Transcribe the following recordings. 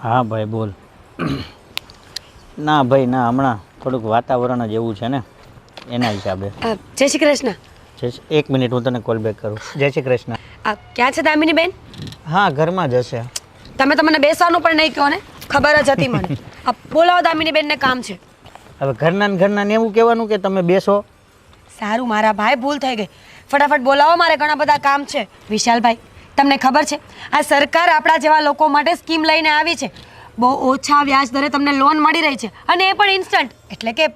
હા ભાઈ બોલ. ના ભાઈ ના, હમણાં થોડુંક વાતાવરણ જ એવું છે ને એના હિસાબે. જય શ્રી કૃષ્ણ. એક મિનિટ, હું તને કોલ બેક કરું. જય શ્રી કૃષ્ણ. ક્યાં છે દામિની બેન? હા, ઘરમાં જ હશે. તમે તો મને બેસવાનું પણ નહીં કહો ને, ખબર જ હતી મને. બોલાવો દામિની બેનને કામ છે. હવે ઘરના ને એવું કહેવાનું કે તમે બેસો? સારું મારા ભાઈ, ભૂલ થઈ ગઈ. ફટાફટ બોલાવો, મારે ઘણા બધા કામ છે. વિશાલભાઈ, તમને ખબર છે આ સરકાર આપણા જેવા લોકો માટે સ્કીમ લઈને આવી છે. બહુ ઓછા વ્યાજ દરે તમને લોન મળી રહી છે, અને એ પણ ઇન્સ્ટન્ટ, એટલે કે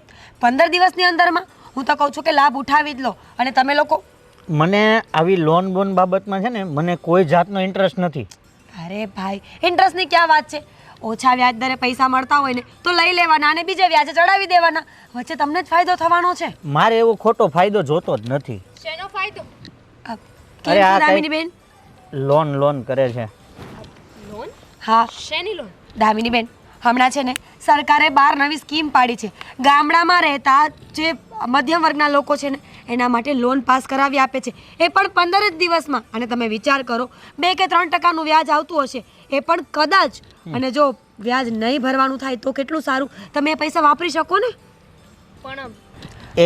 15 દિવસની અંદરમાં. હું તો કહું છું કે લાભ ઉઠાવી જ લો. અને તમે લોકો, મને આવી લોન બોન બાબતમાં છે ને મને કોઈ જાતનો ઇન્ટરેસ્ટ નથી. અરે ભાઈ, ઇન્ટરેસ્ટની ક્યાં વાત છે? ઓછા વ્યાજ દરે પૈસા મળતા હોય ને તો લઈ લેવાના અને બીજે વ્યાજે ચડાવી દેવાના. વચ્ચે તમને જ ફાયદો થવાનો છે. મારે એવો ખોટો ફાયદો જોતો જ નથી. શેનો ફાયદો? કેમ છો દામિની બેન? લોન કરે છે. લોન? હા શેની લોન? દામિની બેન, હમણાં છે ને સરકારે 12 નવી સ્કીમ પાડી છે. ગામડામાં રહેતા જે મધ્યમ વર્ગના લોકો છે ને એના માટે લોન પાસ કરાવી આપે છે, એ પણ 15 જ દિવસમાં. અને તમે વિચાર કરો, 2 કે 3% વ્યાજ આવતું હશે, એ પણ કદાચ. અને જો વ્યાજ નહીં ભરવાનું થાય તો કેટલું સારું, તમે એ પૈસા વાપરી શકો ને. પણ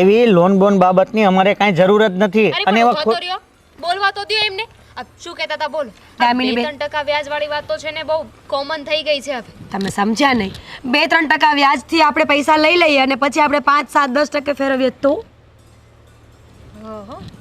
એવી લોન બોન બાબતની અમારે કાંઈ જરૂર જ નથી. અને બોલવા તો દો એમને. શું કહેતા હતા બોલો. દામિની બેન, 2-3% વ્યાજ વાળી વાત તો છે ને બહુ કોમન થઈ ગઈ છે હવે. તમે સમજ્યા નહીં. 2-3% વ્યાજથી આપણે પૈસા લઈ લઈએ અને પછી આપણે 5-7-10% ફેરવીએ તો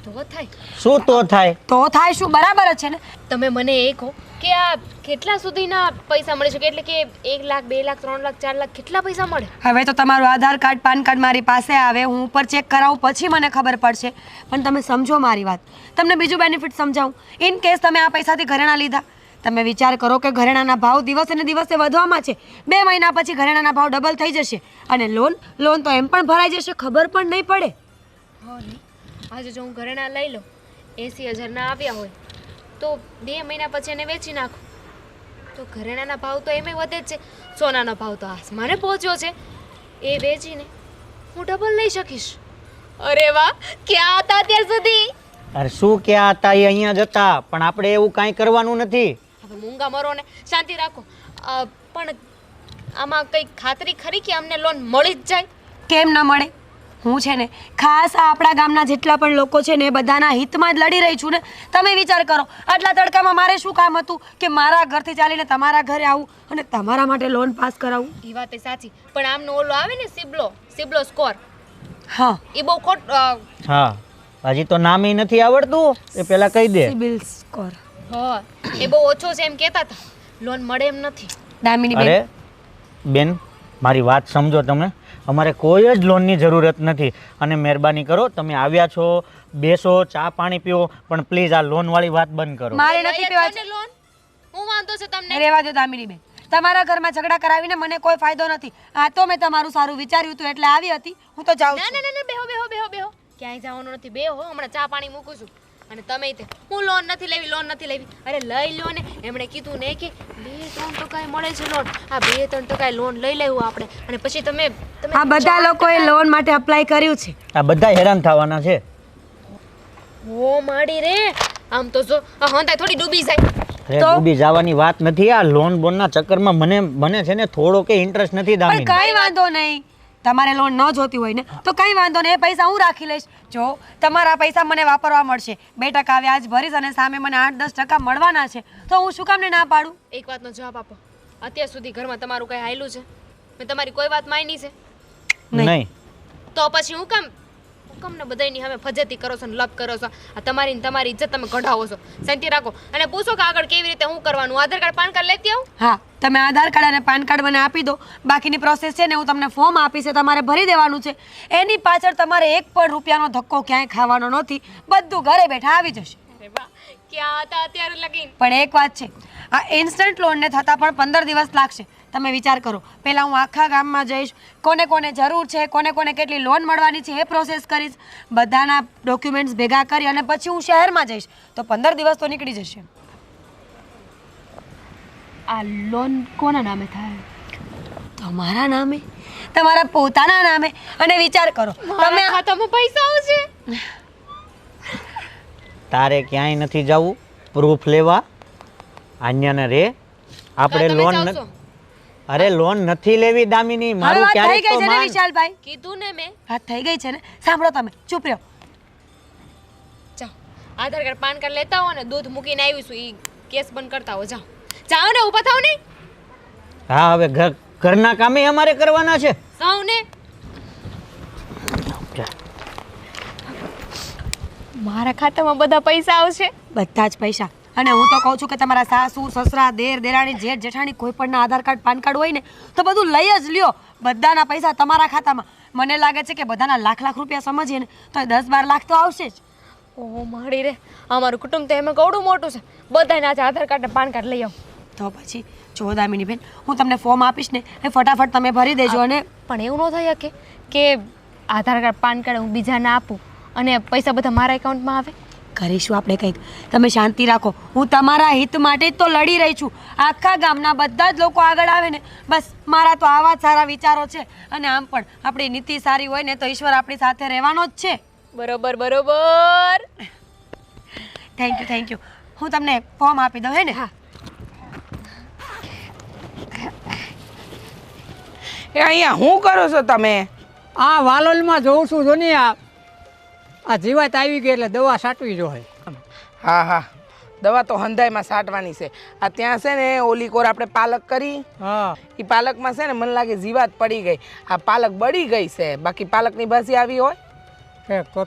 તો થાય. શું તો થાય? તો થાય શું? બરાબર જ છે ને. તમે મને એ કહો કે આ કેટલા સુધીના પૈસા મળે છે? એટલે કે 1 લાખ, 2 લાખ, 3 લાખ, 4 લાખ, કેટલા પૈસા મળે? હવે તો તમારું આધાર કાર્ડ, પાન કાર્ડ મારી પાસે આવે, હું ઉપર ચેક કરાવું પછી મને ખબર પડશે. પણ તમે સમજો મારી વાત. તમને બીજું બેનિફિટ સમજાવું. ઇન કેસ તમે આ પૈસાથી ઘરેણાં લીધા, તમે વિચાર કરો કે ઘરેણાના ભાવ દિવસે ને દિવસે વધવામાં છે. 2 મહિના પછી ઘરેણાના ભાવ ડબલ થઈ જશે. અને લોન તો એમ પણ ભરાઈ જશે, ખબર પણ નહીં પડે. આજે જો હું ઘરેણાં લઈ લઉં, 80,000 ના આવ્યા હોય તો 2 મહિના પછી એને વેચી નાખું તો ઘરેણાના ભાવ તો એમે વધે જ છે. સોનાનો ભાવ તો આસમાને પહોંચ્યો છે. એ વેચીને હું ડબલ લઈ શકીશ. અરે વાહ, ક્યાં હતા અત્યાર સુધી? અરે શું ક્યાં હતા, એ અહીંયા જ હતા. પણ આપણે એવું કાંઈ કરવાનું નથી. હવે મૂંગા મરો ને શાંતિ રાખો. પણ આમાં કંઈ ખાતરી ખરી કે અમને લોન મળી જ જાય? કેમ ન મળે? હું છે ને ખાસ આપણા ગામના જેટલા પણ લોકો છે ને એ બધાના હિતમાં જ લડી રહી છું ને. તમે વિચાર કરો, આટલા તડકામાં મારે શું કામ હતું કે મારા ઘરથી ચાલીને તમારા ઘરે આવું અને તમારા માટે લોન પાસ કરાવું? એ વાત એ સાચી, પણ આમનો ઓલો આવે ને સિબલો સ્કોર, હા એ બહુ ખોટ. હા, હજી તો નામ નથી આવડતું, એ પેલા કહી દે. સિબિલ સ્કોર હા, એ બહુ ઓછો છે એમ કહેતા હતા. લોન મળે એમ નથી. દામિની અરે બેન, બેન, મારી વાત સમજો તમે. અમારે કોઈ જ લોનની જરૂરત નથી. અને મહેરબાની કરો, તમે આવ્યા છો, બેસો, ચા પાણી પીઓ, પણ પ્લીઝ આ લોન વાળી વાત બંધ કરો. મારે નથી પીવા છે લોન. હું વાંધો છે તમને? રહેવા દો દામિની બેન. તમારા ઘરમાં ઝઘડા કરાવીને મને કોઈ ફાયદો નથી. આ તો મેં તમારું સારું વિચાર્યું હતું એટલે આવી હતી. હું તો જાઉં છું. ના, બેહો. ક્યાંય જવાનું નથી. બેહો, હમણાં ચા પાણી મૂકું છું. અને તમે તે હું લોન નથી લેવી. અરે લઈ લો ને. એમણે કીધું ને કે 2-3% મળે છે લોન. આ 2-3% લોન લઈ લેવું આપણે. અને પછી તમે આ બધા લોકોએ લોન માટે અપ્લાય કર્યું છે. આ બધા હેરાન થવાના છે. ઓ માડી રે, આમ તો જો હંતાય થોડી ડૂબી જાય. અરે ડૂબી જવાની વાત નથી. આ લોન બોનના ચક્કરમાં મને છે ને થોડો કે ઇન્ટરેસ્ટ નથી પણ દામિની. કઈ વાંધો નહીં. તમારે લોન ન જોતી હોય ને તો કઈ વાંધો નહીં, એ પૈસા હું રાખી લઈશ. જો તમારા પૈસા મને વાપરવા મળશે, 2% વ્યાજ ભરીશ અને સામે મને 8-10% મળવાના છે, તો હું શું કામને ના પાડું? એક વાતનો જવાબ આપો. અત્યાર સુધી ઘરમાં તમારું કઈ હાયલું છે? મેં તમારી કોઈ વાત માની છે? નહીં. તો પછી હું કામ ને બધાયની સામે ફજેતી કરો છો ને લપ કરો છો? આ તમારી ઇજ્જત તમે કઢાવો છો. શાંતિ રાખો અને પૂછો કે આગળ કેવી રીતે હું કરવાનું. આધાર કાર્ડ, પાન કાર્ડ લેતી આવું? હા, તમે આધાર કાર્ડ અને પાન કાર્ડ મને આપી દો. બાકીની પ્રોસેસ છે ને હું તમને ફોર્મ આપીશ, તમારે ભરી દેવાનું છે. એની પાછળ તમારે 1 પણ રૂપિયાનો ધક્કો ક્યાંય ખાવાનો નથી. બધું ઘરે બેઠા આવી જશે. અરે વાહ, ક્યાં હતા અત્યારે લગીન? પણ એક વાત છે, આ ઇન્સ્ટન્ટ લોનને થતાં પણ 15 દિવસ લાગશે. તમે વિચાર કરો, પહેલાં હું આખા ગામમાં જઈશ, કોને જરૂર છે, કોને કેટલી લોન મળવાની છે એ પ્રોસેસ કરીશ, બધાના ડોક્યુમેન્ટ્સ ભેગા કરી અને પછી હું શહેરમાં જઈશ, તો 15 દિવસ તો નીકળી જશે. આ લોન કોના નામે થાય? તમારા નામે, તમારા પોતાના નામે. અને વિચાર કરો, તમે ખાતામાં પૈસા આવશે. તારે ક્યાંય નથી જવું પ્રૂફ લેવા. આન્યાને રે, આપણે લોન અરે લોન નથી લેવી દામિની, હવે મારું વાત થઈ ક્યારેક ગઈ તો છે ને માન. વિશાલભાઈ, કીધું ને મેં. વાત થઈ ગઈ છે ને. સાંભળો તમે, ચૂપ રહ્યો. જાઓ આધાર કાર્ડ પાન કાર્ડ લેતા હો ને દૂધ મૂકીને આવીશું ઈ કેસ બંધ કરતા હો. જાઓ જાઓ ને, ઊભા થાવ ને. હા હવે ઘરના કામે અમારે કરવાના છે. સૌને મારા ખાતામાં બધા પૈસા આવશે. બધા જ પૈસા. અને હું તો કહું છું કે તમારા સાસુ સસરા દેર દેરાણી જેઠ જેઠાણી કોઈ પણના આધાર કાર્ડ પાન કાર્ડ હોય ને તો બધું લઈ જ લ્યો. બધાના પૈસા તમારા ખાતામાં. મને લાગે છે કે બધાના લાખ લાખ રૂપિયા સમજીએ ને તો 10-12 લાખ તો આવશે જ. ઓહો મારી રે, અમારું કુટુંબ તો એમાં કવડું મોટું છે. બધાના આધાર કાર્ડ ને પાન કાર્ડ લઈ આવો. તો પછી જો દામિની બેન, હું તમને ફોર્મ આપીશ ને એ ફટાફટ તમે ભરી દેજો. અને પણ એવું ન થઈ શકે કે આધાર કાર્ડ પાન કાર્ડ હું બીજાને આપું અને પૈસા બધા મારા એકાઉન્ટમાં આવે. કરીશું આપણે કંઈક. તમે શાંતિ રાખો. હું તમારા હિત માટે જ તો લડી રહી છું. આખા ગામના બધા જ લોકો આગળ આવે ને બસ મારા તો આવા જ સારા વિચારો છે. અને આમ પણ આપણી નીતિ સારી હોય ને તો ઈશ્વર આપણી સાથે રહેવાનો જ છે. બરોબર બરોબર. Thank you. હું તમને ફોર્મ આપી દઉં હે ને? હા. એ અહીંયા શું કરો છો તમે? આ વાલોલમાં જોઉં છું જો ને આ જીવાત આવી ગઈ એટલે દવા છાંટવી જોઈએ. હા દવા તો હંધાઈમાં સાટવાની છે. આ ત્યાં છે ને ઓલી કોર આપણે પાલક કરી, હા એ પાલકમાં છે ને મને લાગે જીવાત પડી ગઈ. આ પાલક બળી ગઈ છે, બાકી પાલકની ભાજી આવી હોય.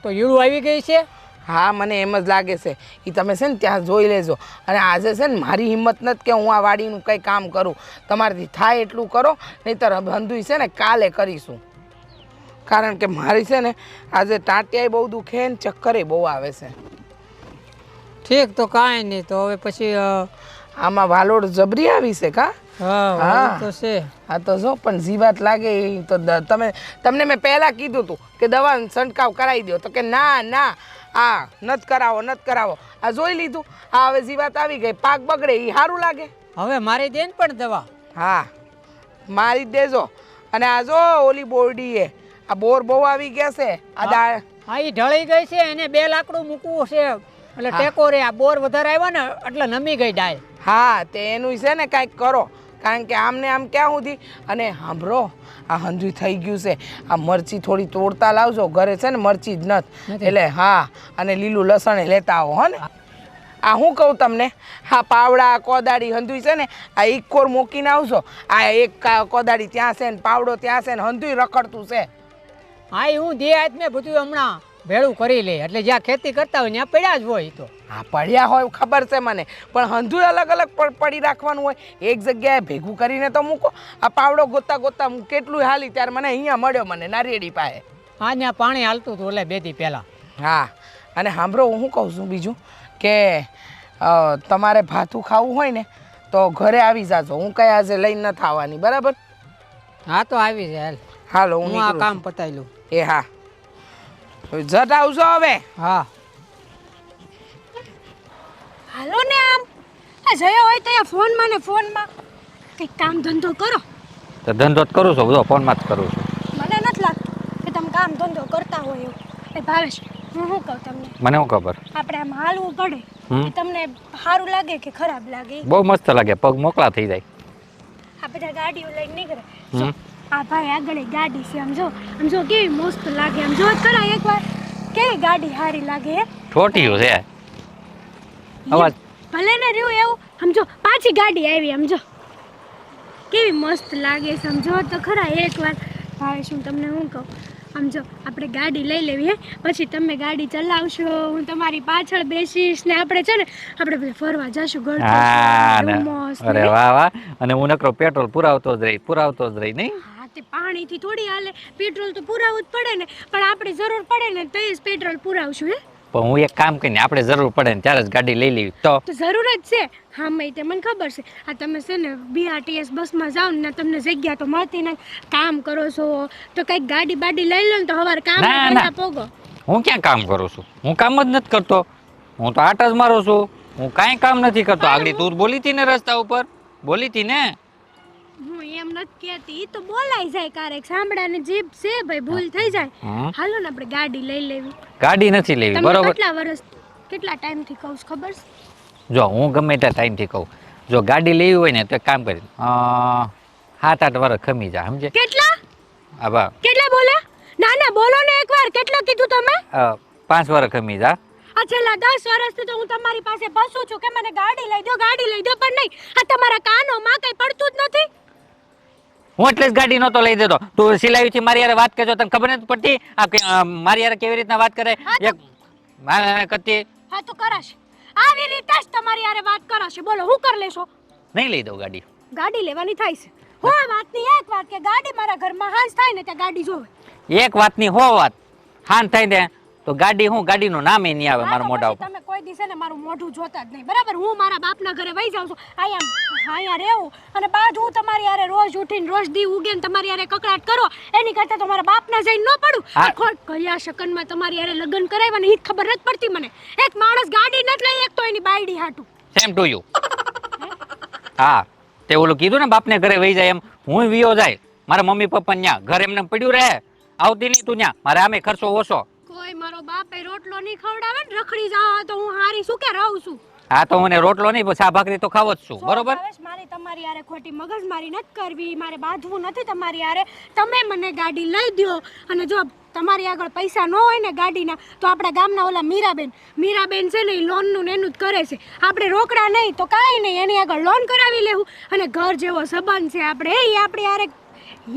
તો ઈળું આવી ગઈ છે. હા મને એમ જ લાગે છે. એ તમે છે ને ત્યાં જોઈ લેજો. અને આજે છે ને મારી હિંમત નથી કે હું આ વાડીનું કંઈ કામ કરું. તમારાથી થાય એટલું કરો, નહીંતર બંધુઈ છે ને કાલે કરીશું. કારણ કે મારી છે ને આજે ટાંટિયાય બહુ દુખે ને ચક્કરે બહુ આવે છે. ઠીક તો કાંઈ નહીં. તો હવે પછી આમાં વાલોડ જબરી આવી છે કા? હા તો છે. હા તો જો પણ જીવાત લાગે એ તો તમને મેં પહેલાં કીધું હતું કે દવા છંટકાવ કરાવી દો તો કે ના આ નથી કરાવો. આ જોઈ લીધું. આ હવે જીવાત આવી ગઈ, પાક બગડે એ સારું લાગે. હવે મારી દે ને પણ દવા. હા મારી જ દેજો. અને આ જો ઓલી બોરડીએ આ બોર બહુ આવી ગયા છે. આ દાળ હા એ ઢળી ગઈ છે, એને 2 લાકડું મૂકવું છે એટલે ટેકો રે. આ બોર વધારે આવ્યા ને એટલે નમી ગઈ ડાળ. હા તે એનું છે ને કાંઈક કરો, કારણ કે આમને આમ ક્યાં સુધી. અને સાંભળો, આ હંધુય થઈ ગયું છે. આ મરચી થોડી તોડતા લાવજો, ઘરે છે ને મરચી જ નથી એટલે. હા અને લીલું લસણ લેતા આવો હો ને. આ હું કહું તમને, હા પાવડા કોદાળી હંધુય છે ને આ એક કોર મૂકીને આવજો. આ એક કોદાળી ત્યાં છે ને પાવડો ત્યાં છે ને હંધુય રખડતું છે. હા એ હું દે આજ મેં બધું હમણાં ભેળું કરી લે એટલે જ્યાં ખેતી કરતા હોય ત્યાં પડ્યા જ હોય. તો હા પડ્યા હોય ખબર છે મને, પણ હંધુય અલગ અલગ પડી રાખવાનું હોય. એક જગ્યાએ ભેગું કરીને તો મૂકો. આ પાવડો ગોતા હું કેટલું હાલી ત્યારે મને અહીંયા મળ્યો, મને નારિયેળી પાસે. હા ત્યાં પાણી હાલતું હતું એટલે 2 દી પહેલાં. હા અને સાંભળો, હું શું કહું છું બીજું કે તમારે ભાથું ખાવું હોય ને તો ઘરે આવી જાજો. હું કઈ આજે લઈને નથી આવવાની, બરાબર? હા તો આવી જાય. હાલો હું આ કામ પતાવી લઉં. એ હા જટ આવજો હવે. હા હાલો ને આમ આ જયો હોય તો ફોનમાં ને ફોનમાં કંઈક કામ ધંધો કરો. તો ધંધો જ કરું છું, બધો ફોનમાં જ કરું છું. મને નથી લાગતું કે તમે કામ ધંધો કરતા હોય એવું. એ ભાવેશ, હું શું કહું તમને, મને શું ખબર? આપણે આમ હાલવું પડે. એ તમને સારું લાગે કે ખરાબ લાગે? બહુ મસ્ત લાગે, પગ મોકળા થઈ જાય. આ બધા ગાડીઓ લઈને નીકળે. આ ભાઈ આગળ ગાડી છે, આમ જો કેવી મસ્ત લાગે. આમ જો ખરા એકવાર કેવી ગાડી સારી લાગે. હે છોટીયું છે અવાજ. ભલે ને રહ્યું એવું. સમજો પાછી ગાડી આવી, આમ જો કેવી મસ્ત લાગે. સમજો તો ખરા એકવાર. ભાવેશ હું તમને શું કહું, આમ જો આપણે ગાડી લઈ લેવી. પછી તમે ગાડી ચલાવશો, હું તમારી પાછળ બેસીશ ને આપણે છે ને આપણે બધે ફરવા જશું. અરે વાહ. અને હું નકરો પેટ્રોલ પુરાવતો જ રહી નહીં. હા તે પાણીથી થોડી હાલે, પેટ્રોલ તો પુરાવવું જ પડે ને. પણ આપણે જરૂર પડે ને તો જ પેટ્રોલ પુરાવશું. પણ હું એક કામ કરીને આપણે જરૂર પડે ને ત્યારે જ ગાડી લઈ લેવી. તો જરૂર જ છે. હા મેં તે મને ખબર છે. આ તમે છે ને BRTS બસમાં જાઓ ને તમને જગ્યા તો મળતી નહીં, કામ કરો છો તો કંઈક ગાડી બાડી લઈ લો ને તો સવારે કામ પહેલા પોગો. હું ક્યાં કામ કરું છું? હું કામ જ નથી કરતો. હું તો આટા જ મારું છું. હું કાંઈ કામ નથી કરતો. આગળ તું બોલી હતી ને રસ્તા ઉપર, બોલી હતી ને. હું એમ નથી કહેતી, તો બોલાઈ જાય ક્યારેક. સાંભળાને જીભ છે ભાઈ, ભૂલ થઈ જાય. હાલો ને આપણે ગાડી લઈ લેવી. ગાડી નથી લેવી, બરોબર? કેટલા ટાઈમથી કહું છું ખબર છે? જો હું ગમે ત્યાં ટાઈમથી કહું, જો ગાડી લેવી હોય ને તો એક કામ કરી 7-8 વર્ષ ખમી જા સમજે. કેટલા આબા કેટલા બોલ્યા? ના ના બોલો ને એકવાર, કેટલા કીધું તમે? 5 વર્ષ ખમી જા. આ છેલ્લા 10 વર્ષથી તો હું તમારી પાસે બસું છું કે મને ગાડી લઈ દો પણ નહીં. આ તમારા કાનોમાં કઈ પડતું જ નથી. હું એટલે જ ગાડી નહોતો લઈ દેતો. તું સિલાઈથી મારી યારે વાત કરજો, તને ખબર નથી પડતી મારી યારે કેવી રીતના વાત કરે? એક કરતી હા તો કરાશે, આવી રીતે જ તમારી યારે વાત કરાશે. બોલો હું કરી લેશો? નહીં લઈ દઉં ગાડી. ગાડી લેવાની થાય છે. હો વાતની એક વાત કે ગાડી મારા ઘરમાં હાંસ થાય ને ત્યાં ગાડી જોવે. એક વાતની હો વાત હાન થાય ને તો ગાડી હું ગાડીનું નામે નહીં આવે મારા મોઢા ઉપર. તમે કોઈ દિવસે ને મારું મોઢું જોતા જ નહીં, બરાબર? હું મારા બાપના ઘરે વહી જાઉં છું, અહીંયા રહેવું અને બાદ હું તમારી યારે રોજ ઉઠીને રોજ દી ઉગે ને તમારી યારે કકડાટ કરો એની કરતા તો મારા બાપના જઈને ન પડું. ખોટ કયા શકનમાં તમારી યારે લગ્ન કરાવ્યા ને એ ખબર નથી પડતી મને. એક માણસ ગાડી નથી લઈ એક તો એની બાયડી હાટું. Same to you. હા તે ઓલું કીધું ને બાપને ઘરે વહી જાય એમ હું વિયો જાય મારા મમ્મી પપ્પા ન્યા ઘર એમને પડ્યું રહે, આવતી નહીં તું ન્યા. મારે આમે ખર્ચો ઓછો. કોઈ મારો બાપ એ રોટલો નહીં ખવડાવે ને રખડી જાવ તો હું હારી શું કે રહું છું. હા તો મને રોટલો નહીં પણ ભાખરી તો ખાવ જ છું, બરોબર? મારી તમારી યારે ખોટી મગજમારી નથી કરવી, મારે બાંધવું નથી તમારી યારે. તમે મને ગાડી લઈ દ્યો અને જો તમારી આગળ પૈસા ન હોય ને ગાડીના તો આપણા ગામના ઓલા મીરાબેન છે ને એ લોનનું ને એનું જ કરે છે. આપણે રોકડા નહીં તો કાંઈ નહીં, એની આગળ લોન કરાવી લેવું અને ઘર જેવો સંબંધ છે આપણે એ આપણે યારે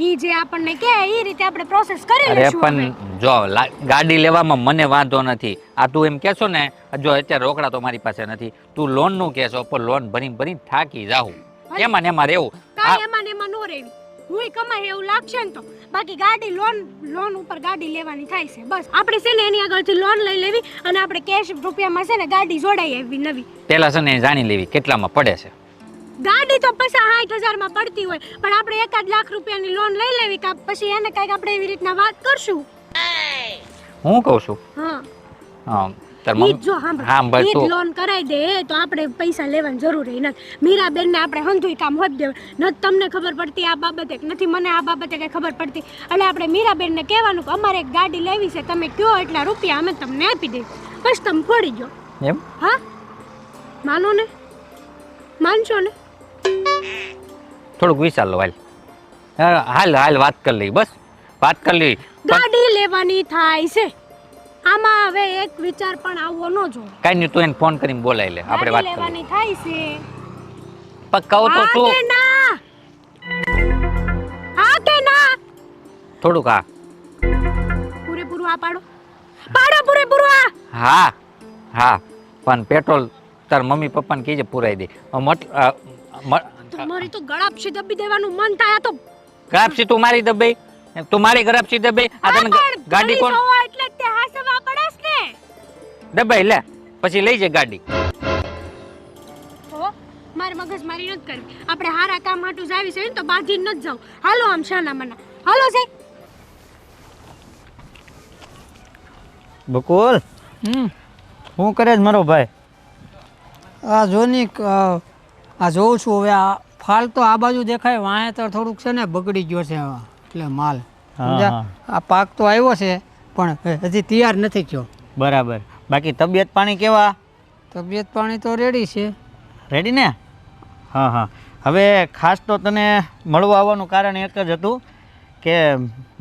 ઈ જે આપણને કે ઈ રીતે આપણે પ્રોસેસ કરી અરે લેશું. પણ જો ગાડી લેવામાં મને વાંધો નથી. આ તું એમ કહેશો ને જો અત્યારે રોકડા તો મારી પાસે નથી, તું લોન નું કહેશો પણ લોન ભરી થાકી જાઉં એમાં ને એમાં રહેવું. કાંઈ એમાં ને એમાં નો રહેવી, હું કમાય એવું લાગશે ને તો. બાકી ગાડી લોન ઉપર ગાડી લેવાની થાય છે બસ. આપણે છે ને એની આગળથી લોન લઈ લેવી અને આપણે કેશ રૂપિયામાં છે ને ગાડી જોડાઈ આવી નવી. પેલા છે ને જાણી લેવી કેટલામાં પડે છે. ગાડી તો પછી 60,000 માં પડતી હોય પણ આપણે 1 લાખ રૂપિયાની લોન લઈ લેવી કે પછી એને કઈક આપણે એવી રીતના વાત કરશું. હું કહું છું હા તાર ઈ જો સાંભળ ઈ તું લોન કરાઈ દે તો આપણે પૈસા લેવાની જરૂર નથી. મીરાબેન ને આપણે હંધુય કામ હોત દેવ ન તમને ખબર પડતી આ બાબતે, નથી મને આ બાબતે કઈ ખબર પડતી. એટલે આપણે મીરાબેન ને કહેવાનું કે અમારે એક ગાડી લેવી છે, તમે કયો એટલા રૂપિયા અમે તમને આપી દઈએ, બસ તમે ફોડી ગયો એમ. હા માનો ને, માનશો ને? થોડુંક વિચાર લો હાલ વાત કરી લઈ, બસ વાત કરી લઈ. ગાડી લેવાની થાય છે આમાં હવે એક વિચાર પણ આવવો ન જોઈએ. કઈ નહીં તું એને ફોન કરીને બોલાવી લે, આપણે વાત કરી લેવાની થાય છે. પણ કહું તો તું હા કે ના? હા કે ના? થોડુંક પૂરેપૂરું આ પાડો પૂરેપૂરું આ. હા પણ પેટ્રોલ તાર મમ્મી પપ્પાને કીજે પુરાઈ દે. તમારી તો ગળાપસી દબી દેવાનું મન થાય તો ગરાપસી તું મારી દબાઈ, તું મારી ગરાપસી દબાઈ. આ તને ગાડી કોણ એટલે તે હાસવા પડસ ને દબાઈ લે પછી લઈ જાય ગાડી. તો મારે મગજ મારી નથી કરવી, આપણે હારા કામ હાટું જાવી છે તો બાજી ન જાવ. હાલો આમ શાના મના હાલો છે. બકુલ શું કરે છે મારો ભાઈ? આ જોની આ જોઉં છું હવે આ ફાલ તો આ બાજુ દેખાય વાંહે તો થોડુંક છે ને બગડી ગયો છે એટલે માલ સમજ્યા. આ પાક તો આવ્યો છે પણ હજી તૈયાર નથી થયો. બરાબર. બાકી તબિયત પાણી કેવા? તબિયત પાણી તો રેડી છે. રેડી ને? હા હવે ખાસ તો તને મળવા આવવાનું કારણ એક જ હતું કે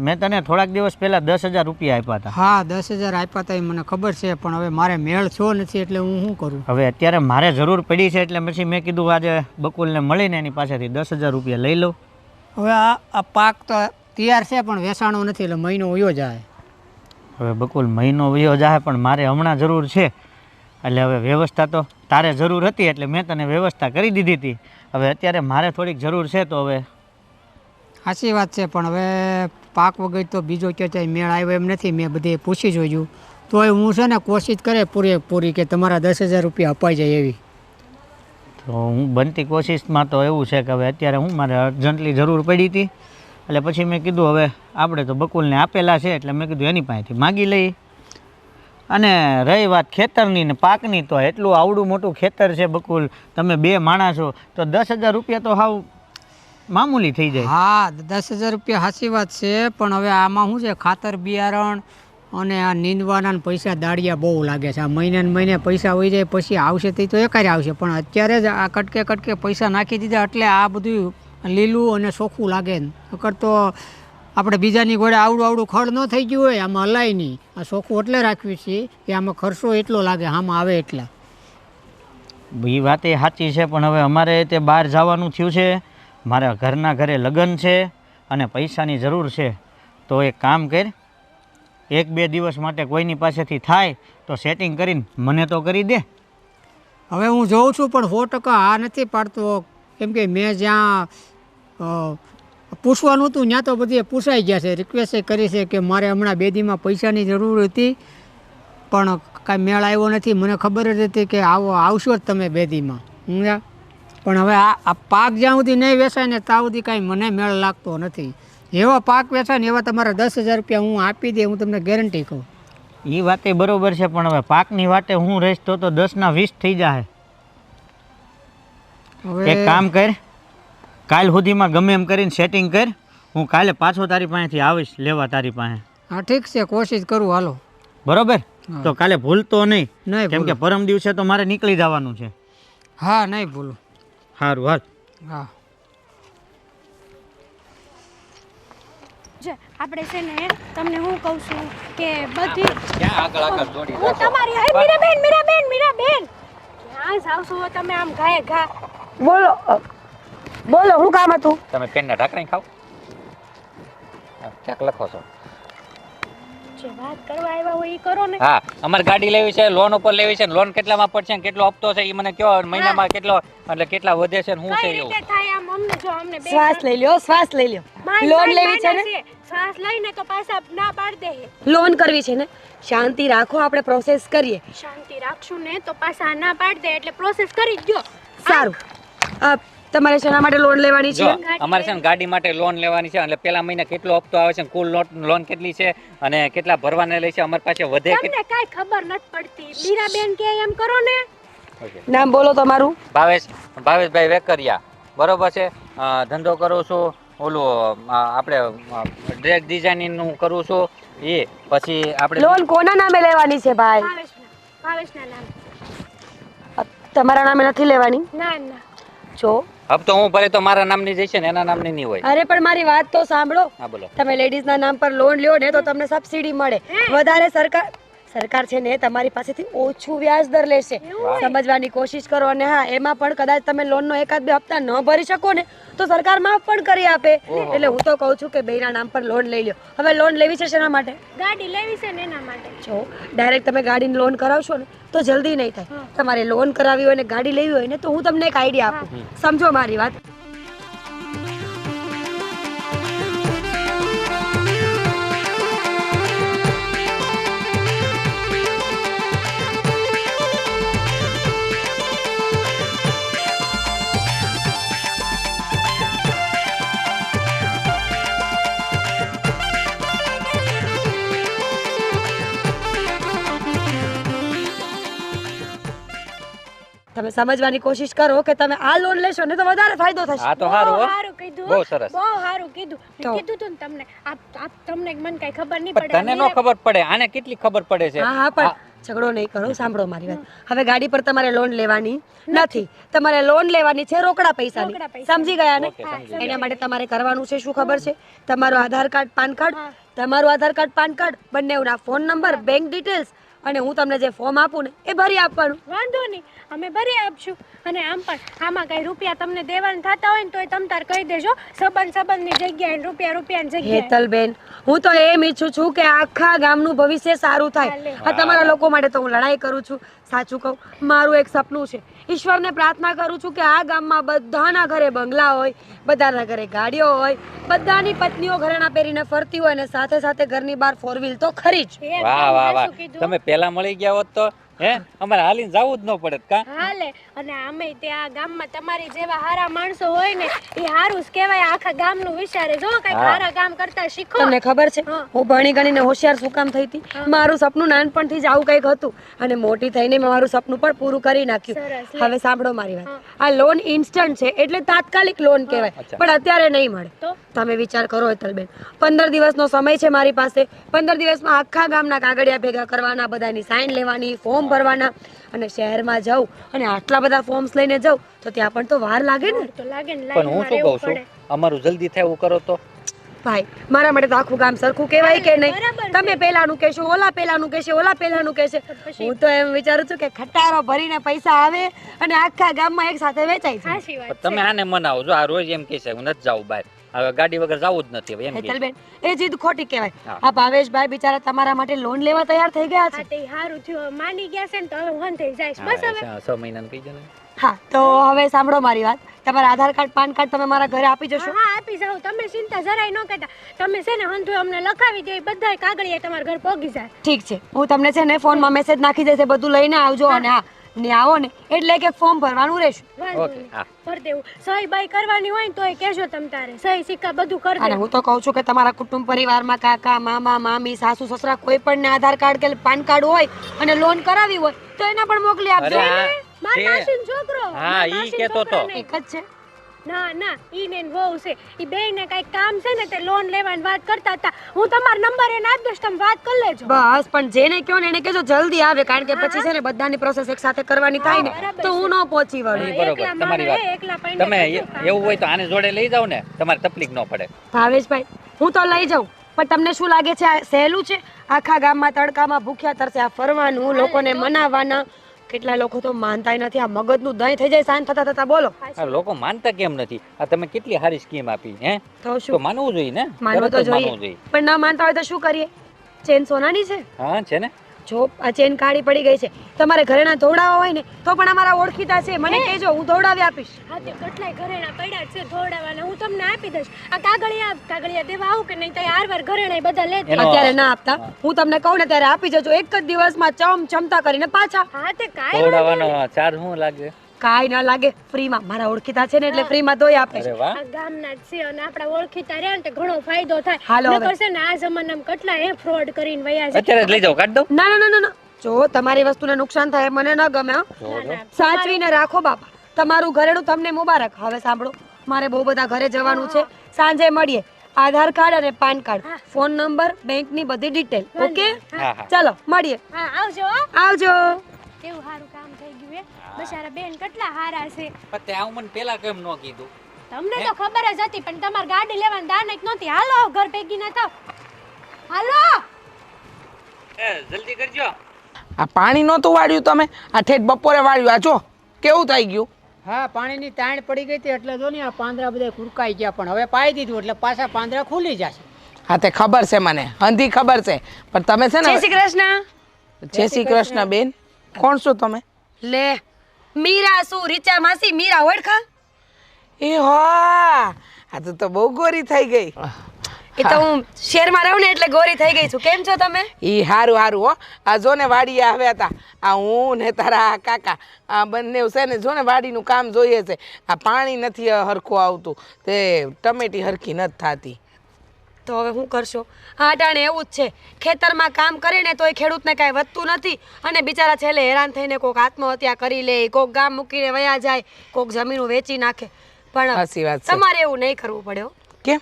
મેં તને થોડાક દિવસ પહેલાં 10,000 રૂપિયા આપ્યા હતા. હા 10,000 આપ્યા હતા એ મને ખબર છે પણ હવે મારે મેળ છો નથી એટલે હું શું કરું. હવે અત્યારે મારે જરૂર પડી છે એટલે પછી મેં કીધું આજે બકુલને મળીને એની પાસેથી 10,000 રૂપિયા લઈ લઉં. હવે આ પાક તો તૈયાર છે પણ વેચાણો નથી એટલે મહિનો વયો જાય. હવે બકુલ મહિનો વયો જાય પણ મારે હમણાં જરૂર છે એટલે હવે વ્યવસ્થા તો તારે જરૂર હતી એટલે મેં તને વ્યવસ્થા કરી દીધી હતી. હવે અત્યારે મારે થોડીક જરૂર છે તો હવે સાચી વાત છે પણ હવે પાક વગર તો બીજો ક્યાંય મેળ આવ્યો એમ નથી. મેં બધે પૂછી જોયું તોય હું છે ને કોશિશ કરે પૂરી કે તમારા 10,000 રૂપિયા અપાઈ જાય એવી. તો હું બનતી કોશિશમાં તો એવું છે કે હવે અત્યારે હું મારે અર્જન્ટલી જરૂર પડી હતી એટલે પછી મેં કીધું હવે આપણે તો બકુલને આપેલા છે એટલે મેં કીધું એની પાસેથી માગી લઈ. અને રહી વાત ખેતરની ને પાકની તો એટલું આવડું મોટું ખેતર છે બકુલ, તમે 2 માણસ છો તો 10,000 રૂપિયા તો હાવ મામૂલી થઈ જાય. હા 10,000 રૂપિયા સાચી વાત છે પણ હવે આમાં શું છે ખાતર બિયારણ અને આ નીંદવાના પૈસા દાડિયા બહુ લાગે છે. આ મહિને પૈસા હોઈ જાય પછી આવશે તે તો એકારે આવશે પણ અત્યારે જ આ કટકે પૈસા નાખી દીધા એટલે આ બધું લીલું અને ચોખ્ખું લાગે ને નકર તો આપણે બીજાની ઘોડે આવડું ખડ ન થઈ ગયું હોય આમાં હલાય નહીં. આ ચોખ્ખું એટલે રાખવી છે કે આમાં ખર્ચો એટલો લાગે આમાં આવે એટલા. એ વાત એ સાચી છે, પણ હવે અમારે તે બહાર જવાનું થયું છે, મારા ઘરના ઘરે લગ્ન છે અને પૈસાની જરૂર છે. તો એક કામ કર, 1-2 દિવસ માટે કોઈની પાસેથી થાય તો સેટિંગ કરીને મને તો કરી દે. હવે હું જોઉં છું પણ 100% આ નથી પાડતો, કેમ કે મેં જ્યાં પૂછવાનું હતું ત્યાં તો બધી પૂછાઈ ગયા છે. રિક્વેસ્ટ કરી છે કે મારે હમણાં 2 દીમાં પૈસાની જરૂર હતી પણ કાંઈ મેળ આવ્યો નથી. મને ખબર જ હતી કે આવશો જ તમે 2 દીમાં. સમજ્યા? પણ હવે આ પાક જ્યાં સુધી નહીં વેચાય ને ત્યાં સુધી કાંઈ મને મેળ લાગતો નથી. એવા પાક વેચાય ને એવા તમારા 10,000 રૂપિયા હું આપી દે, હું તમને ગેરંટી કહું. એ વાતે બરોબર છે, પણ હવે પાકની વાતે હું રહીશ તો 10ના 20 થઈ જાય. હવે એક કામ કર, કાલ સુધીમાં ગમે એમ કરીને સેટિંગ કર, હું કાલે પાછો તારી પાસેથી આવીશ લેવા તારી પાસે. હા ઠીક છે, કોશિશ કરું. હાલો બરોબર? તો કાલે ભૂલતો નહીં, નહીં કેમ કે પરમ દિવસે તો મારે નીકળી જવાનું છે. હા નહીં ભૂલું. સારું હાલ. હા જે આપણે છે ને તમને હું કહું છું કે બધી ક્યાં આગળ દોડી હું તમારી હે મીરાબેન ક્યાં જાવ છો તમે આમ ઘાએ ઘા? બોલો બોલો, શું કામ હતું? તમે પેનના ઢાંકણી ખાવ ક્યાંક લખો છો? જે વાત કરવા આવ્યા હોય એ કરો ને. હા, અમારે ગાડી લેવી છે, લોન ઉપર લેવી છે. લોન કેટલામાં પડશે ને કેટલો હપ્તો છે એ મને કયો, મહિનામાં કેટલો એટલે કેટલા વધે છે ને શું છે કઈ એવું? રીતે થાય આમ અમને જો અમને બે શ્વાસ લઈ લ્યો, શ્વાસ લઈ લ્યો. લોન લેવી છે ને, શ્વાસ લઈને તો પાછા ના પાડ દે. લોન કરવી છે ને, શાંતિ રાખો, આપણે પ્રોસેસ કરીએ. શાંતિ રાખશું ને તો પાછા ના પાડ દે એટલે પ્રોસેસ કરી જ દો. સારું. તમારે શેના માટે લોન લેવાની જો છે? અમારે છે ને ગાડી માટે લોન લેવાની છે, એટલે પેલા મહિને કેટલો હપ્તો આવે છે, કુલ લોન કેટલી છે અને કેટલા ભરવાના લે છે, અમારી પાસે વધે તમને કાઈ ખબર નથી પડતી. મીરાબેન કે એમ કરો ને. નામ બોલો તમારું. ભાવેશભાઈ વેકરિયા. બરોબર છે. ધંધો કરું છું, ઓલું આપણે ડ્રેસ ડિઝાઇનિંગ નું કરું છું. એ પછી આપણે લોન કોના નામે લેવાની છે ભાઈ? ભાવેશના નામ. તમારા નામે નથી લેવાની? ના ના. જો હપ્તો હું ભરે તો મારા નામની જશે ને એના નામની નહીં હોય. અરે પણ મારી વાત તો સાંભળો. હા બોલો. તમે લેડીઝ ના નામ પર લોન લ્યો ને તો તમને સબસિડી મળે. વધારે સરકાર છે ને તમારી પાસેથી ઓછું વ્યાજ દર લેશે. સમજવાની કોશિશ કરો. અને હા, એમાં પણ કદાચ તમે લોન નો 1-2 હપ્તા ન ભરી શકો ને તો સરકાર માફ પણ કરી આપે. એટલે હું તો કહું છું કે બેયના નામ પર લોન લઈ લ્યો. હવે લોન લેવી છે શેના માટે? ગાડી લેવી છે ને એના માટે. જો ડાયરેક્ટ તમે ગાડીની લોન કરાવશો ને તો જલ્દી નહીં થાય. તમારે લોન કરાવી હોય ને ગાડી લેવી હોય ને તો હું તમને એક આઈડિયા આપું. સમજો મારી વાત. તમે સમજવાની કોશિશ કરો કે તમે આ લોન લેશો ને તો વધારે ફાયદો થશે. હા તો સારું હો. સારું કીધું. બહુ સરસ. બહુ સારું કીધું. મેં કીધું તું ને તમને. આપ તમને મને કઈ ખબર નહીં પણ પડે. તને નો ખબર પડે, આને કેટલી ખબર પડે છે? હા હા, પણ ઝઘડો નહીં કરો. સાંભળો મારી વાત. હવે ગાડી પર તમારે લોન લેવાની નથી. તમારે લોન લેવાની છે રોકડા પૈસાની. સમજી ગયા ને? એના માટે તમારે કરવાનું છે શું ખબર છે? તમારું આધાર કાર્ડ, પાન કાર્ડ બંનેના ફોન નંબર, બેંક ડિટેલ્સ અને હું તમને જે ફોર્મ આપું ને એ ભરી આપવાનું. વાંધો નહીં, અમે ભરી આપશું. અને આમ પણ આમાં કઈ રૂપિયા તમને દેવાના થતા હોય ને તોય તમ તાર કહી દેજો. સંબંધની જગ્યાએ રૂપિયાની જગ્યાએ. હેતલબેન, હું તો એમ ઈચ્છું છું કે આખા ગામનું ભવિષ્ય સારું થાય. આ તમારા લોકો માટે તો હું લડાઈ કરું છું. સાચું કહું, મારું એક સપનું છે. ઈશ્વરને પ્રાર્થના કરું છું કે આ ગામમાં બધાના ઘરે બંગલા હોય, બધાના ઘરે ગાડીઓ હોય, બધાની પત્નીઓ ઘરેણા પહેરીને ફરતી હોય અને સાથે સાથે ઘરની બહાર 4 વ્હીલ તો ખરી જ. વાહ વાહ વાહ, તમે પેલા મળી ગયા હોત તો અમારે હાલીને જવું જ ન પડે કા? હાલે. અને આમે ત્યાં ગામમાં તમારી જેવા હારા માણસો હોય ને એ હારું જ કહેવાય. આખા ગામનું વિચારે જો કઈ હારા કામ કરતા શીખો. તમને ખબર છે હું ભણી ગણીને હોશિયાર શું કામ થઈ હતી? મારું સપનું નાનપણથી જ આવું કંઈક હતું અને મોટી થઈને મેં મારું સપનું પણ પૂરું કરી નાખ્યું. હવે સાંભળો મારી વાત. આ લોન ઇન્સ્ટન્ટ છે એટલે તાત્કાલિક લોન કહેવાય, પણ અત્યારે નહીં મળે. તમે વિચાર કરો હેતલબેન, 15 દિવસનો સમય છે મારી પાસે. 15 દિવસમાં આખા ગામના કાગળિયા ભેગા કરવાના, બધાની સાઈન લેવાની, ફોર્મ ભરવાના અને શહેરમાં જાઉં અને આટલા બધા ફોર્મ્સ લઈને જાઉં તો ત્યાં પણ તો વાર લાગે ને. તો લાગે ને પણ હું લાઈનમાં શું કહું રહેવું છું પડે. અમારું જલ્દી થાય એવું કરો તો. ભાઈ મારા માટે તો આખું ગામ સરખું કહેવાય કે નહીં? બરાબર છે. તમે પહેલાનું કહેશો, ઓલા પહેલાનું કહેશે, ઓલા પહેલાનું કહેશે. હું તો એમ વિચારું છું કે ખટારો ભરીને પૈસા આવે અને આખા ગામમાં એક સાથે વેચાઈ જાય. સાચી વાત પણ તમે આને મનાવો જો આ રોજ એમ કહે છે હું નથી જાઉં બહાર, હવે ગાડી વગર જવું જ નથી હવે એમ કહે. હેતલબેન એ જીદ ખોટી કહેવાય. હા. આ ભાવેશભાઈ બિચારા તમારા માટે લોન લેવા તૈયાર થઈ ગયા છે. હા તે હારું થયું માની ગયા છે ને તો હવે હું થઈ જાય બસ હવે. 6 મહિનાનું કહી દો ને. હા તો હવે સાંભળો મારી વાત. તમારા આધાર કાર્ડ પાન કાર્ડ તમે મારા ઘરે આપી જશો? હા આપી જાવ તમે ચિંતા જરાય ન કરતા. તમે છે ને હંધુ અમને લખાવી દે બધા કાગળિયા તમારા ઘર પહોંચી જાય. ઠીક છે હું તમને છે ને ફોનમાં મેસેજ નાખી દઈશ, એ બધું લઈને આવજો. અને હા ને આવો ને એટલે કે ફોર્મ ભરવાનું રહેશે. વાંધો ઓકે, નહીં. હા. ભરી દેવું સહી બાઈ કરવાની હોય ને તોય કહેજો તમ તારે સહી સિક્કા બધું કરી અને દેવું. હું તો કહું છું કે તમારા કુટુંબ પરિવારમાં કાકા મામા મામી સાસુ સસરા કોઈ પણ ને આધાર કાર્ડ કે પાન કાર્ડ હોય અને લોન કરાવી હોય તો એના પણ મોકલી આપજો. અરે હા, મારા છે. માસીનો છોકરો હા, મારા ઈ માસીનો કહેતો છોકરો તો. નહીં. એક જ છે. ના ના ઈ ને વહુ છે ઈ બેયને કાંઈક કામ છે ને તે લોન લેવાની વાત કરતા હતા. હું તમારો નંબર એને આપી દઈશ તમે વાત કરી લેજો. બસ પણ જેને કહો ને એને કહેજો જલ્દી આવે, કારણ કે પછી છે ને બધાની પ્રોસેસ એક સાથે કરવાની થાય ને બરાબર તો હું ન પહોંચી વળું. ઈ બરોબર એકલા તમારી મારે વાત. એકલા પૈણે તમે કેટલું કામ એવું હોય તો આને જોડે લઈ જાવ ને તમારે તકલીફ ન પડે. ભાવેશભાઈ હું તો લઈ જાઉં, પણ તમને શું લાગે છે આ સહેલું છે? આખા ગામમાં તડકામાં ભૂખ્યા તરસે આ ફરવાનું, લોકોને મનાવવાના. કેટલા લોકો તો માનતાય નથી. આ મગજનું દહીં થઈ જાય શાંત થતા થતા. બોલો આ લોકો માનતા કેમ નથી? આ તમે કેટલી સારી સ્કીમ આપી હે તો તો શું માનવું જોઈએ ને. માનવું તરત તો જ માનવું જોઈએ, પણ ન માનતા હોય તો શું કરીએ? ચેન સોનાની છે. હા છે ને. જો આ ચેન કાળી પડી ગઈ છે, તમારે ઘરેણા ધોવડાવવા હોય ને તો પણ અમારા ઓળખીતા છે, મને કહેજો હું ધોવડાવી આપીશ. હા તે કેટલાય ઘરેણા પડ્યા છે ધોવડાવવાના હું તમને આપી દઈશ. આ કાગળિયા દેવા આવું કે નહીં તઈ આરવાર ઘરેણા બધા લેતા. એનો- અત્યારે ના આપતા, હું તમને કહું ને ત્યારે આપી જજો. એક જ દિવસમાં ચમચમતા કરીને પાછા. હા તે કાંઈ ખવડાવવાનો ચાર્જ શું લાગે? કાંઈ ના લાગે, ફ્રીમાં. મારા ઓળખીતા છે ને એટલે ફ્રીમાં ધોઈ આપે છે. અરે વાહ. આ ગામના જ છે અને આપણા ઓળખીતા રહ્યા ને તે ઘણો ફાયદો થાય. હાલો હવે. નકર છે ને આ જમાનામાં કેટલા ફ્રોડ કરીને વયા જાય. અત્યારે જ લઈ જાઓ, કાઢ દો. ના ના ના ના ના. જો તમારી વસ્તુને નુકસાન થાય એ મને ન ગમે. હો. સાચવીને રાખો બાપા. તમારું ઘરેણું તમને મુબારક. હવે સાંભળો, મારે બહુ બધા ઘરે જવાનું છે. સાંજે મળીએ. આધાર કાર્ડ અને પાન કાર્ડ, ફોન નંબર, બેંકની બધી ડિટેલ. ઓકે હા હા. ચાલો મળીએ. હા આવજો હો. આવજો. કેવું સારું કામ થઈ ગયું હે બચારા બેન કેટલા હારા છે. પણ તે આવું મને પેલા કેમ ન કીધું? તમને તો ખબર જ હતી પણ તમારે ગાડી લેવાની દાનત નહોતી. હાલો ઘર ભેગી ના થાવ. હાલો જલ્દી કરજો. આ પાણી નહોતું વાળ્યું તમે? આ ઠેઠ બપોરે વાળ્યું. આ જો કેવું થઈ ગયું. હા પાણીની તાણ પડી ગઈ હતી એટલે જો ને આ પાંદડા બધા કુરકાઈ ગયા, પણ હવે પાઈ દીધું એટલે પાછા પાંદડા ખુલી જશે. હા તે ખબર છે મને, હંધી ખબર છે, પણ તમે છે જય ને શ્રી કૃષ્ણ. જય શ્રી કૃષ્ણ બેન. કોણ છો તમે? લે મીરા શું? રીચા માસી મીરા ઓળખા? એ હા, આ તો બહુ ગોરી થઈ ગઈ. એ તો હું શહેરમાં રહું ને એટલે ગોરી થઈ ગઈ છું. કેમ છો તમે? ઈ હારું હારું હો. આ જો ને વાડીએ આવ્યા હતા. આ હું ને તારા કાકા આ બંને છે ને જો ને વાડીનું કામ જોઈએ છે. આ પાણી નથી હરખું આવતું, તે ટમેટી હરખી નથી થતી. તો હવે શું કરશો? આ ટાણે એવું જ છે, ખેતરમાં કામ કરે ને તોય ખેડૂતને કાંઈ વધતું નથી અને બિચારા છેલ્લે હેરાન થઈને કોક આત્મહત્યા કરી લે, કોક ગામ મૂકીને વયા જાય, કોક જમીનો વેચી નાખે. પણ સાચી વાત છે. તમારે એવું નહીં કરવું પડે હો. કેમ?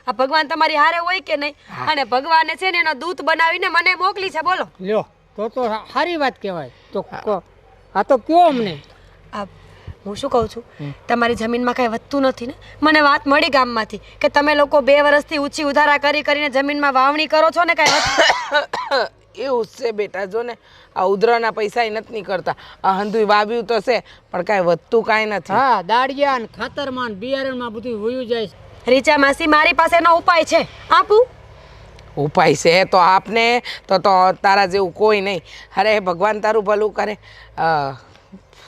આ ભગવાન તમારી હારે હોય કે નહીં, અને ભગવાને છે ને એનો દૂત બનાવીને મને મોકલી છે. બોલો લ્યો તો સારી વાત કહેવાય. તો આ તો કયો અમને. આ હું શું કહું છું, તમારી જમીનમાં કાંઈ વધતું નથી ને? મને વાત મળી ગામમાંથી કે તમે લોકો 2 વર્ષથી ઊંચી ઉધારા કરી કરીને જમીનમાં વાવણી કરો છો ને કાંઈ વધતું. એવું જ છે બેટા. જો ને આ ઉધરાના પૈસા નથી નીકળતા. આ હંધુય વાવ્યું તો છે પણ કાંઈ વધતું કાંઈ નથી. હા દાળિયા ને ખાતરમાં ને બિયારણમાં બધું વયું જાય છે. રીચા માસી મારી પાસે એનો ઉપાય છે, આપું? ઉપાય છે તો આપને. તો તારા જેવું કોઈ નહીં. અરે ભગવાન તારું ભલું કરે.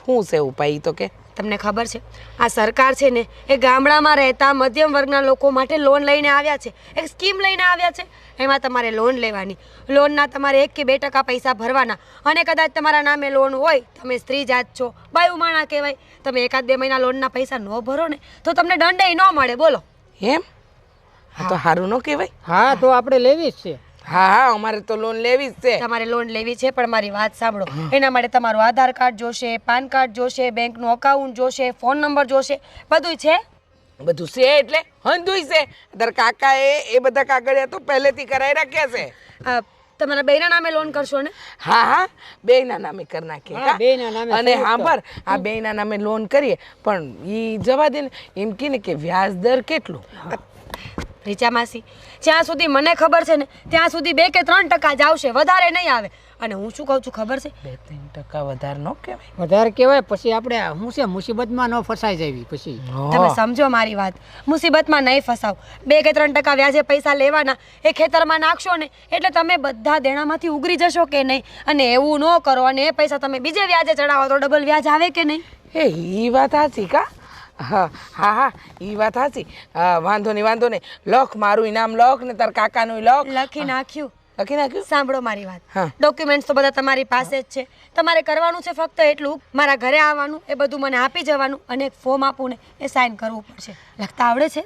શું છે ઉપાય ઈ તો કે? તમને ખબર છે આ સરકાર છે ને એ ગામડામાં રહેતા મધ્યમ વર્ગના લોકો માટે લોન લઈને આવ્યા છે, એક સ્કીમ લઈને આવ્યા છે. એમાં તમારે લોન લેવાની, લોનના તમારે 1 કે 2% પૈસા ભરવાના, અને કદાચ તમારા નામે લોન હોય, તમે સ્ત્રી જાત છો, બાયું માણા કહેવાય, તમે 1-2 મહિના લોનના પૈસા ન ભરો ને તો તમને દંડેય ન મળે. બોલો એમ? હા તો સારું ન કહેવાય? હા તો આપણે લેવી જ છે. હા હા અમારે તો લોન લેવી જ છે. તમારે લોન લેવી છે, પણ મારી વાત સાંભળો. એના માટે તમારું આધાર કાર્ડ જોશે, પાન કાર્ડ જોશે, બેંકનું અકાઉન્ટ જોશે, ફોન નંબર જોશે, બધું છે. બધું છે એટલે હંધુય છે. તાર કાકા એ બધા કાગળિયા તો પહેલેથી કરાવી રાખ્યા છે. તમારા બેયના નામે લોન કરશો ને? હા હા બેયના નામે કરી નાખીએ હા, કા? બેયના નામે અને સંયુક્ત. સાંભળ આ બેયના નામે લોન કરીએ પણ ઈ જવા દે ને એમ કે વ્યાજ દર કેટલું? રીચા માસી, જ્યાં સુધી મને ખબર છે ને ત્યાં સુધી 2 કે 3% જ આવશે, વધારે નહીં આવે. અને હું શું કહું છું ખબર છે? 2-3% વધારે ન કહેવાય. વધારે કહેવાય પછી આપણે શું છે મુસીબતમાં ન ફસાઈ જવી પછી. તમે સમજો મારી વાત, મુસીબતમાં નહીં ફસાવ. 2 કે 3% વ્યાજે પૈસા લેવાના, એ ખેતરમાં નાખશો ને એટલે તમે બધા દેણામાંથી ઉગરી જશો કે નહીં? અને એવું ન કરો અને એ પૈસા તમે બીજે વ્યાજે ચડાવો તો ડબલ વ્યાજ આવે કે નહીં? ઈ વાત સાચી કા? હા હા હા ઈ વાત સાચી. વાંધો નહીં લખ, મારું ઇનામ લખ ને તાર કાકાનું લખ. લખી નાખ્યું. લખી નાખ્યું? સાંભળો મારી વાત, હા. ડોક્યુમેન્ટ્સ તો બધા તમારી પાસે જ છે. તમારે કરવાનું છે ફક્ત એટલું, મારા ઘરે આવવાનું, એ બધું મને આપી જવાનું અને એક ફોર્મ આપું ને એ સાઇન કરવું પડશે. લખતા આવડે છે?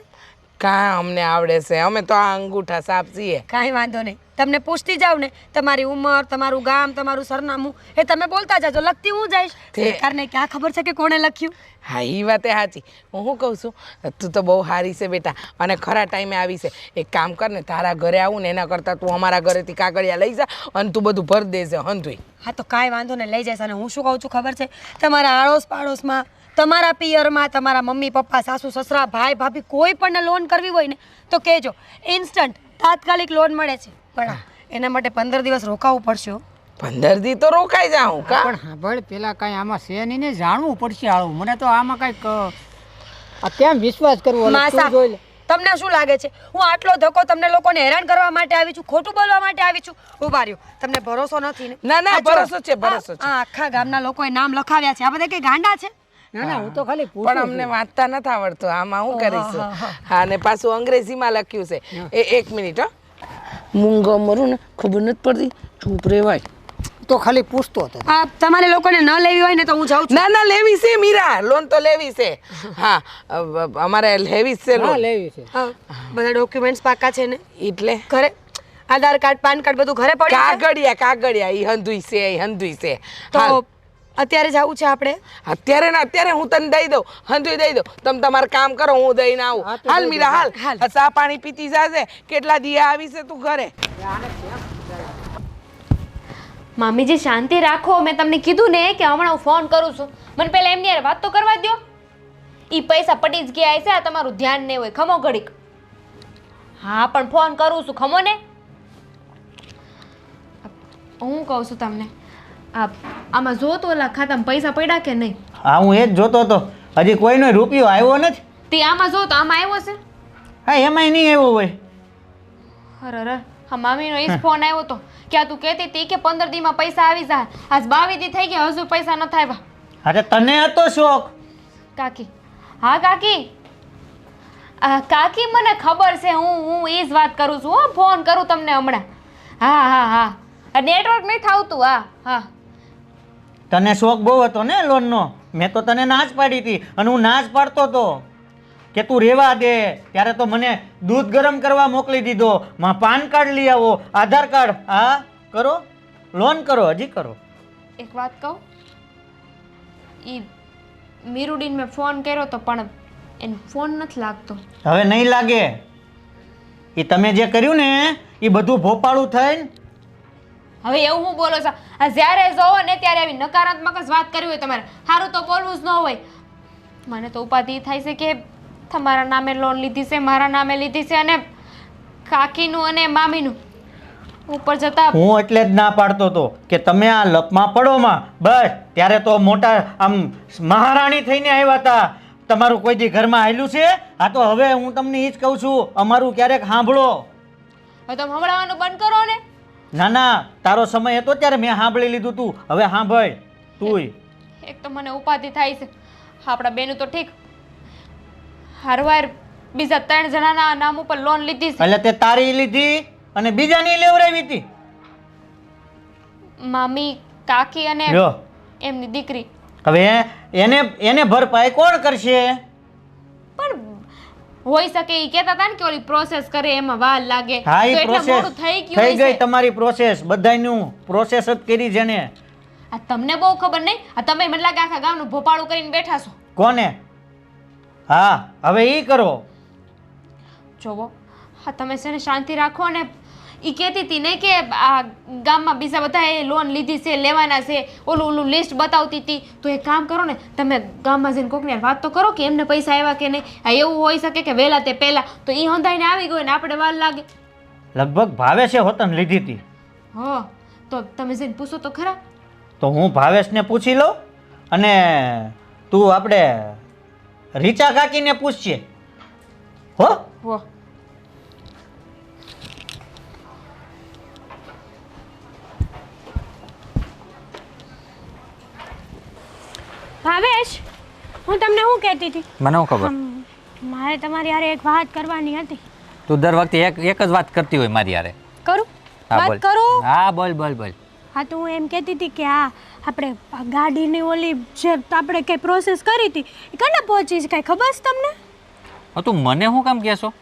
કાં અમને આવડે છે, અમે તો આ અંગૂઠા સાપ છીએ. કાંઈ વાંધો નહીં, તમને પૂછતી જાવ ને તમારી ઉંમર, તમારું ગામ, તમારું સરનામું એ તમે બોલતા જાજો, લખતી હું જઈશ. સરકારને ક્યાં ખબર છે કે કોણે લખ્યું? હા ઈ વાત એ સાચી. હું શું કહું છું, તું તો બહુ સારી છે બેટા અને ખરા ટાઈમે આવી છે. એક કામ કર ને, તારા ઘરે આવું ને એના કરતાં તું અમારા ઘરેથી કાગળિયા લઈ જા અને તું બધું ભરી દેજે હંધુઈ. હા તો કાંઈ વાંધો નહીં, લઈ જઈશ. અને હું શું કહું છું ખબર છે, તમારા આડોશ પાડોશમાં, તમારા પિયરમાં, તમારા મમ્મી પપ્પા, સાસુ સસરા, ભાઈ ભાભી કોઈ પણ લોન કરવી હોય ને તો કહેજો, ઇન્સ્ટન્ટ તાત્કાલિક લોન મળે છે. પણ એના માટે 15 દિવસ રોકાવું પડશે. 15 દી તો રોકાઈ જાઉં કા? પણ સાંભળ પેલા કાંઈ આમાં છે નહીં ને જાણવું પડશે આવું. મને તો આમાં કાંઈક આ કેમ વિશ્વાસ કરવો? ઓલા તું માસા, જોઈ લે. તમને શું લાગે છે હું આટલો ધક્કો તમને લોકોને હેરાન કરવા માટે આવી છું, ખોટું બોલવા માટે આવી છું? ઉભા રહ્યો, તમને ભરોસો નથી ને? ના ના આ જો, ભરોસો છે ભરોસો છે. આ આખા ગામના લોકોએ નામ લખાવ્યા છે, આ બધા કઈ ગાંડા છે? ના ના હું તો ખાલી પણ પૂછું અમને વાંચતા નથી આવડતું, આમાં શું કરીશું? હા અને પાછું અંગ્રેજીમાં લખ્યું છે. એક મિનિટ હો, મૂંગો મરું ને ખબર નથી પડતી, ચૂપ રહેવાય. તો ખાલી પૂછતો હતો. આ તમારે લોકોને ન લેવી હોય ને તો હું જાઉં છું. ના ના લેવી છે મીરા, લોન તો લેવી છે. હા અમારે લેવી છે હા લોન. લેવી છે. હા, બધા ડોક્યુમેન્ટ્સ પાકા છે ને? એટલે ઘરે આધાર કાર્ડ, પાન કાર્ડ બધું ઘરે પડ્યું છે? કાગળિયા ઈ હંધુઈ છે. તો અત્યારે જવું છે આપણે? અત્યારે ને અત્યારે હું તને દઈ દઉં, હંધુઈ દઈ દઉં. તમે તમારું કામ કરો, હું દઈને આવું. હાલ મીરા હાલ, ચા પાણી પીતી જાજે. કેટલા દિયા આવી છે તું ઘરે? મામીજી શાંતિ રાખો, મેં તમને કીધું ને કે હમણાં હું ફોન કરું છું. મને પહેલા એમની યાર વાત તો કરવા દો. ઈ પૈસા પટી જ ગયા છે, આ તમારું ધ્યાન નહીં હોય. ખમો ઘડીક. હા પણ ફોન કરું છું, ખમો ને. હું કહું છું તમને, આમાં જો તો ઓલા ખાતામાં પૈસા પડ્યા કે નહીં? હા હું એ જ જોતો હતો, હજી કોઈનો રૂપિયો આવ્યો નથી. તે આમાં જો તો આમાં આવ્યો છે? હા એમાંય નહીં આવ્યો હોય. અરે હા, મામીનો ઈ જ ફોન આવ્યો તો કે આ તું કહેતી હતી કે 15 દીમાં પૈસા આવી જાય. આજ 22 દી થઈ ગયા, હજુ પૈસા નથી આવ્યા. અરે તને હતો શોખ. કાકી, હા કાકી, કાકી મને ખબર છે, હું એ જ વાત કરું છું. હો ફોન કરું તમને હમણાં. હા હા હા, નેટવર્ક નહીં થાવતું. હા હા, તને શોખ બહુ હતો ને લોનનો. મેં તો તને ના જ પાડી હતી અને હું ના જ પાડતો હતો કે તું રેવા દે. ત્યારે તો મને દૂધ ગરમ કરવા મોકલી દીધો, માં પાન કાર્ડ લઈ આવો, આધાર કાર્ડ. હા કરો, લોન કરો, હજી કરો. એક વાત કહું, ઈ મીરુડીન મેં ફોન કર્યો તો પણ એને ફોન નથી લાગતો. હવે નહીં લાગે. એ તમે જે કર્યું ને એ બધું ભોપાળું થઈને. હવે એવું હું બોલો છો? આ જ્યારે જોવો ને ત્યારે આવી નકારાત્મક જ વાત કરવી હોય તમારે. સારું તો બોલવું જ ન હોય. મને તો ઉપાધિ થાય છે કે તમારા નામે લોન લીધી છે, મારા નામે લીધી છે, અને કાકીનું અને મામીનું ઉપર જતા. હું એટલે જ ના પાડતો હતો કે તમે આ લપમાં પડોમાં. બસ ત્યારે તો મોટા આમ મહારાણી થઈને આવ્યા હતા. તમારું કોઈ દી ઘરમાં આવેલું છે? હા તો હવે હું તમને એ જ કહું છું, અમારું ક્યારેક સાંભળો. હવે તમે સંભળાવવાનું બંધ કરો ને. ના ના, તારો સમય હતો ત્યારે મેં સાંભળી લીધું તું. હવે સાંભળ તુંય. એક તો મને ઉપાધિ થાય છે. આપણા બેનું તો ઠીક, હરવાર બીજા 3 જણાના નામ ઉપર લોન લીધી છે. એટલે તે તારી લીધી અને બીજાની લેવડાવી હતી. મામી, કાકી અને જો એમની દીકરી. હવે એને ભરપાઈ કોણ કરશે? પણ હોઈ શકે ઈ કહેતા હતા ને કે ઓલી પ્રોસેસ કરે એમાં વાર લાગે. હા તો એ એટલા પ્રોસેસ મોડું થઈ ગયું થઈ ગઈ. હશે. તમારી પ્રોસેસ બધાયનું પ્રોસેસ જ કરી જેને. આ તમને બહુ ખબર નહીં. આ તમે મને લાગે આખા ગામનું ભોપાળું કરીને બેઠા છો. કોને? હા હવે ઈ કરો. જોવો, હા તમે છે ને શાંતિ રાખો ને એ કહેતી હતી ને કે આ ગામમાં બીજા બધાએ લોન લીધી છે, લેવાના છે, ઓલું લિસ્ટ બતાવતી હતી. તો એક કામ કરો ને, તમે ગામમાં જઈને કોકને વાત તો કરો કે એમને પૈસા આવ્યા કે નહીં. આ એવું હોઈ શકે કે વહેલા તે પહેલાં તો એ હંધાઈને આવી ગયો ને આપણે વાર લાગે. લગભગ ભાવેશે હોતન લીધી હતી. હો તો તમે જઈને પૂછો તો ખરા. તો હું ભાવેશને પૂછી લઉં અને તું આપણે રીચા કાકીને પૂછશે. હો હો ભાવેશ, હું તમને શું કહેતી હતી? મને શું ખબર? મારે તમારી હારે એક વાત કરવાની હતી. તું દર વખતે એક જ વાત કરતી હોય મારી હારે. કરું? હા, બોલ. વાત કરું? હા, બોલ બોલ બોલ. હા, તો હું એમ કહેતી હતી કે આપણે આ ગાડીની ઓલી જે આપણે કંઈ પ્રોસેસ કરી હતી એ કને પહોંચી છે, કાંઈ ખબર છે તમને? તું મને શું કામ કહેશો?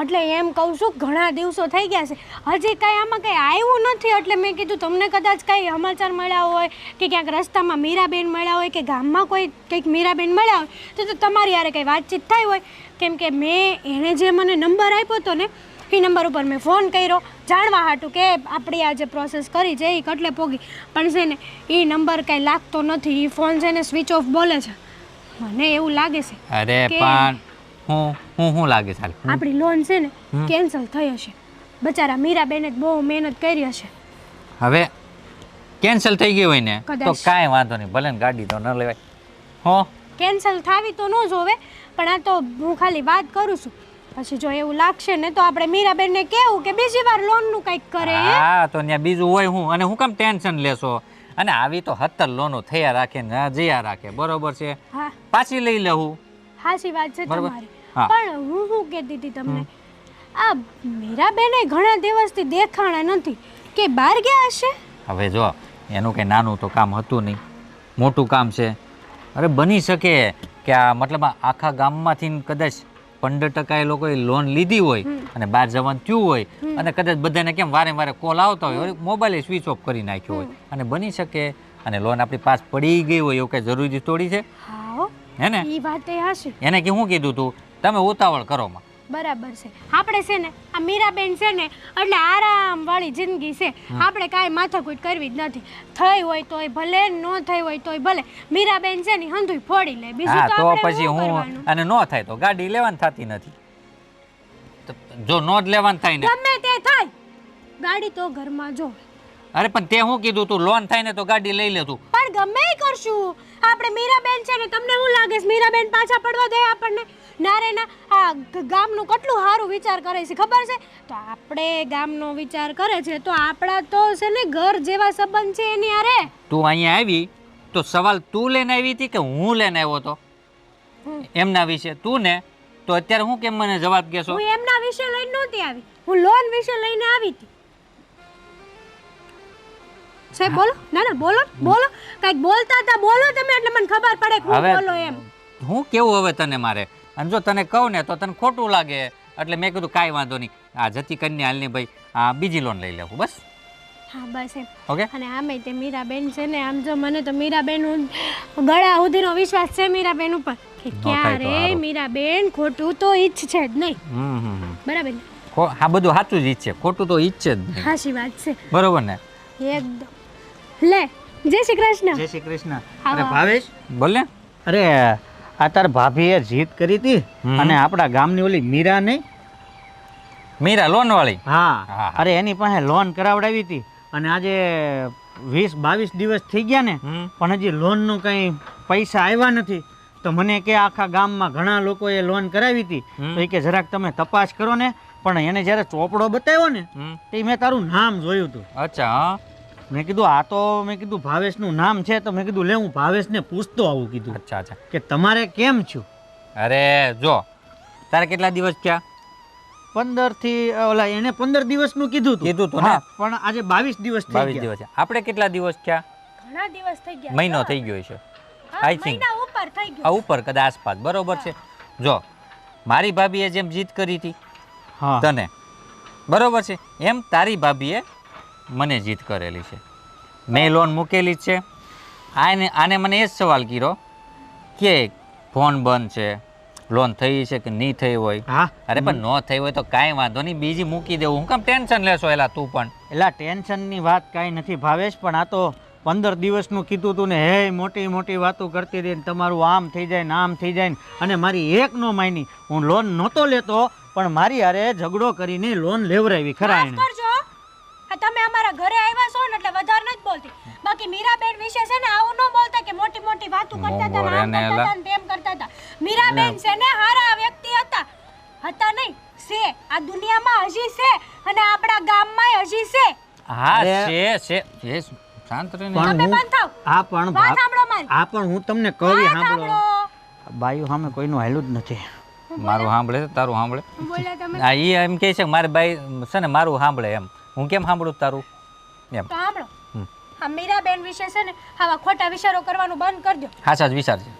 એટલે એમ કહું છું, ઘણા દિવસો થઈ ગયા છે, હજી કાંઈ આમાં કંઈ આવ્યું નથી. એટલે મેં કીધું તમને કદાચ કાંઈ સમાચાર મળ્યા હોય કે ક્યાંક રસ્તામાં મીરાબેન મળ્યા હોય કે ગામમાં કોઈ કંઈક મીરાબેન મળ્યા હોય તો તમારી યારે કંઈ વાતચીત થઈ હોય. કેમ કે એણે જે મને નંબર આપ્યો હતો ને એ નંબર ઉપર મેં ફોન કર્યો જાણવા હાટું કે આપણી આ જે પ્રોસેસ કરી છે એ કટલે પોગી. પણ છે ને એ નંબર કાંઈ લાગતો નથી, એ ફોન છે ને સ્વિચ ઓફ બોલે છે. મને એવું લાગે છે અરે કે પણ હું લાગે છે? આપણી લોન છે ને કેન્સલ થઈ હશે. બચારા મીરાબેને જ બહુ મહેનત કરી હશે. હવે કેન્સલ થઈ ગઈ હોય ને કદાચ. તો કાંઈ વાંધો નહીં, ભલે ને ગાડી તો ન લેવાય. હો કેન્સલ થાવી તો ન જોવે, પણ આ તો હું ખાલી વાત કરું છું. પછી જો એવું લાગશે ને તો આપણે મીરાબેનને કહેવું કે બીજી વાર લોનનું કંઈક કરે. હા, તો ત્યાં બીજું હોય હું, અને હું કામ ટેન્શન લેશો? અને આવી તો 17 લોનો થયા રાખે ને જયા રાખે, બરોબર છે? હા, પાછી લઈ લેવું. સાચી વાત છે બરાબર. તમારી. હા. પણ હું શું કહેતી હતી તમને, આ મીરાબેને ઘણા દિવસથી દેખાણા નથી, કે બહાર ગયા હશે? હવે જો એનું કંઈ નાનું તો કામ હતું નહીં, મોટું કામ છે. અરે બની શકે કે આ મતલબ આખા ગામમાંથી કદાચ 15% એ લોકોએ લોન લીધી હોય અને બહાર જવાનું થયું હોય, અને કદાચ બધાને કેમ વારે વારે કોલ આવતા હોય, મોબાઈલ સ્વિચ ઓફ કરી નાખ્યો હોય, અને બની શકે અને લોન આપણી પાસ પડી ગઈ હોય એવું કઈ જરૂરી થોડી છે? હા, હે ને? એ વાત એ હશે. એને કે હું કીધું તું તમે ઉતાવળ કરો માં. બરાબર છે. આપણે છે ને આ મીરાબેન છે ને એટલે આરામ વાળી જિંદગી છે. આપણે કાંઈ માથાકૂટ કરવી જ નથી. થઈ હોય તોય ભલે, ન થઈ હોય તોય ભલે. મીરાબેન છે ને હંધુય ફોડી લે. બીજું હા, તો તો આપણે પછી શું હું કરવાનું? અને ન થાય તો ગાડી લેવાની થતી નથી. તો જો નો જ લેવાનું થાય ને, ગમે તે થાય, ગાડી તો ઘરમાં જો. અરે પણ તે હું કીધું તું લોન થાય ને તો ગાડી લઈ લે તું. પણ ગમે એ કરશું. આપણે મીરાબેન છે ને, તમને શું લાગે છે મીરાબેન પાછા પડવા દે આપણને? ના રે ના. આ ગામનું કેટલું સારું વિચાર કરે છે ખબર છે? તો આપણે ગામનો વિચાર કરે છે તો આપણા તો છે ને ઘર જેવા સંબંધ છે એની હારે. તું અહીંયા આવી તો સવાલ તું લઈને આવી હતી કે હું લઈને આવ્યો હતો એમના વિશે? તું ને તો અત્યારે હું કેમ મને જવાબ કહેશો? હું એમના વિશે લઈને નહોતી આવી, હું લોન વિશે લઈને આવી હતી. સાહેબ બોલો. ના ના, બોલો બોલો, કાંઈક બોલતા હતા, બોલો તમે, એટલે મને ખબર પડે કે હું બોલો એમ. હું કેવું હવે તને મારે? અને જો તને કહું ને તો તને ખોટું લાગે, એટલે મેં કીધું કાંઈ વાંધો નહીં, આ જતી કન્યા હાલની ભાઈ આ બીજી લોન લઈ લેવું બસ. હા બસ એમ. ઓકે. અને આમે તે મીરાબેન છે ને, આમ જો મને તો મીરાબેન ગળા સુધીનો વિશ્વાસ છે મીરાબેન ઉપર કે ક્યારે મીરાબેન ખોટું તો ઈચ્છે જ નહીં. બરાબર ને? હા, બધું સાચું જ ઈચ્છે, ખોટું તો ઈચ્છે જ નહીં. સાચી વાત છે. બરોબર ને? એકદમ. લે, જય શ્રી કૃષ્ણ. જય શ્રી કૃષ્ણ. અરે ભાવેશ, બોલ ને. અરે આ તાર ભાભીએ જીત કરી હતી અને આપણા ગામની ઓલી મીરા નહીં, મીરા લોન વાળી? હા, અરે એની પાસે લોન કરાવડાવી હતી અને આજે 20-22 દિવસ થઈ ગયા ને, પણ હજી લોનનું કંઈ પૈસા આવ્યા નથી. તો મને કે આખા ગામમાં ઘણા લોકોએ લોન કરાવી હતી, તો એ કે જરાક તમે તપાસ કરો ને. પણ એને જ્યારે ચોપડો બતાવ્યો ને તે મેં તારું નામ જોયું હતું. અચ્છા. હા, મેં કીધું આ તો મેં કીધું ભાવેશનું નામ છે, તો મેં કીધું લે હું ભાવેશને પૂછતો આવું કીધું. અચ્છા અચ્છા. કે તમારે કેમ છું? અરે જો તારે કેટલા દિવસ થયા? 15 થી ઓલા એને 15 દિવસનું કીધું હતું ને? હા, પણ આજે 22 દિવસ થઈ 22 ગયા. દિવસ. આપણે કેટલા દિવસ થયા? ઘણા દિવસ થઈ ગયા. મહિનો થઈ ગયો છે આઈ થિંક. મહિના ઉપર થઈ ગયો. આ ઉપર કદાચ આસપાસ. બરોબર છે. જો મારી ભાભીએ જેમ જીત કરી હતી હા તને, બરોબર છે, એમ તારી ભાભીએ મને જીત કરેલી છે. મેં લોન મૂકેલી જ છે. આને મને એ જ સવાલ કર્યો કે ફોન બંધ છે, લોન થઈ છે કે નહીં થઈ હોય. હા અરે પણ ન થઈ હોય તો કાંઈ વાંધો નહીં, બીજી મૂકી દેવું. હું કામ ટેન્શન લેશો એલા તું પણ? એટલે ટેન્શનની વાત કાંઈ નથી ભાવેશ, પણ આ તો 15 દિવસનું કીધું તું ને, હે મોટી મોટી વાતો કરતી રહી ને તમારું આમ થઈ જાય ને આમ થઈ જાય ને, અને મારી એક નો માની. હું લોન નહોતો લેતો પણ મારી હારે ઝઘડો કરીને લોન લેવરાવી ખરા માફ એને. કરજો આ તમે અમારા ઘરે આવ્યા છો ને એટલે વધારે નથી બોલતી. બાકી મીરાબેન વિશે છે ને આવું ન બોલતા કે મોટી મોટી વાતો કરતા હતા ને આમ કરતા હતા ને તેમ કરતા હતા. મીરાબેન છે ને હારા વ્યક્તિ હતા નહીં છે, આ દુનિયામાં હજી છે અને આપણા ગામમાં હજી છે. હા અરે. છે શાંત રહીને. પણ તમે હું બંધ થાવ. આ પણ વાત સાંભળો મારી. આ પણ હું તમને કહી વાત સાંભળો, સાંભળો. બાયુ સામે કોઈનું હાલ્યું જ નથી. મારું સાંભળે છે તારું સાંભળે? બોલ્યા તમે હા એ એમ કહે છે કે મારી બાઈ છે ને મારું સાંભળે એમ. હું કેમ સાંભળું તારું એમ? તો સાંભળો આ મીરાબેન વિશે છે ને આવા ખોટા વિચારો કરવાનું બંધ કરજો. હાચા જ વિચાર છે.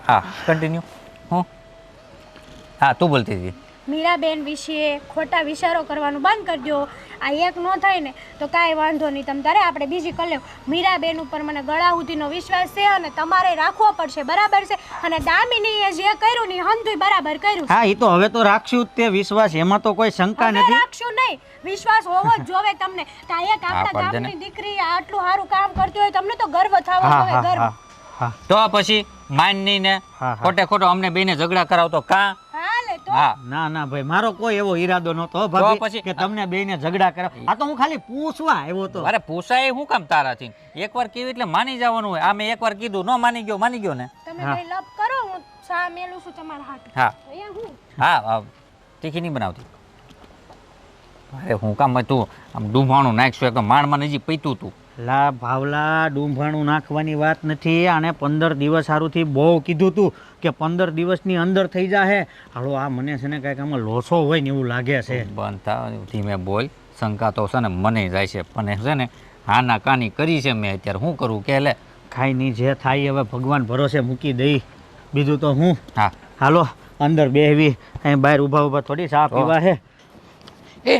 હા કન્ટિન્યુ. હું હા તું બોલતી હતી. મીરાબેન વિશે ખોટા વિચારો કરવાનું બંધ કરજો. આ એક ન થાય ને તો કાંઈ વાંધો નહીં, તમ તારે આપણે બીજી કરી લેવું. મીરાબેન ઉપર મને ગળા સુધીનો વિશ્વાસ છે અને તમારે રાખવો પડશે, બરાબર છે? અને દામિનીએ જે કર્યું ને એ હંધુય બરાબર કર્યું છે. હા એ તો હવે તો રાખશું જ તે વિશ્વાસ, એમાં તો કોઈ શંકા હવે નથી. રાખશું નહીં, વિશ્વાસ હોવો જ જોવે તમને. તો આ એક આપણા પડશે ને. ગામની દીકરી આટલું સારું કામ કરતી હોય તમને તો ગર્વ થવો હા જોઈએ, હા ગર્વ. હા હા તો પછી માનની ને હા. ખોટે ખોટો અમને બેને ઝઘડા કરાવતો કાં? હા લે તો હા ના ના ભાઈ, મારો કોઈ એવો ઈરાદો નહોતો તો ભાભી પછી? કે તમને બેયને ઝઘડા કરાવ. આ તો હું ખાલી પૂછવા આવ્યો તો. અરે પૂછાય શું કામ તારાથી? એકવાર કેવી એટલે માની જવાનું હોય. આ મેં એકવાર કીધું ન માની ગયો ને. તમે ભાઈ લપ કરો, હું ચા મેલું છું તમારા હાથ. હા અહીંયા હું હા તીખી નહીં બનાવતી. અરે હું કામ તું આમ ડૂંભાણું નાખશું એક તો માણમાં નજી પૈતું તું. લા ભાવલા, ડૂંભાણું નાખવાની વાત નથી. આને 15 દિવસ સારુંથી બહુ કીધું તું કે 15 દિવસની અંદર થઈ જાહે. હાલો આ મને છે ને કાંઈક આમાં લોસો હોય ને એવું લાગે છે. બંધ થા, ધીમે બોલ. શંકા તો છે ને મને જાય છે પણ છે ને હાના કાની કરી છે મેં. અત્યારે શું કરું કે લે ખાઈ નહીં જે થાય હવે ભગવાન ભરોસે મૂકી દઈ, બીજું તો હું. હા હાલો અંદર બેહવી, અહીં બહાર ઊભા ઊભા થોડી ચા પીવા હે. એ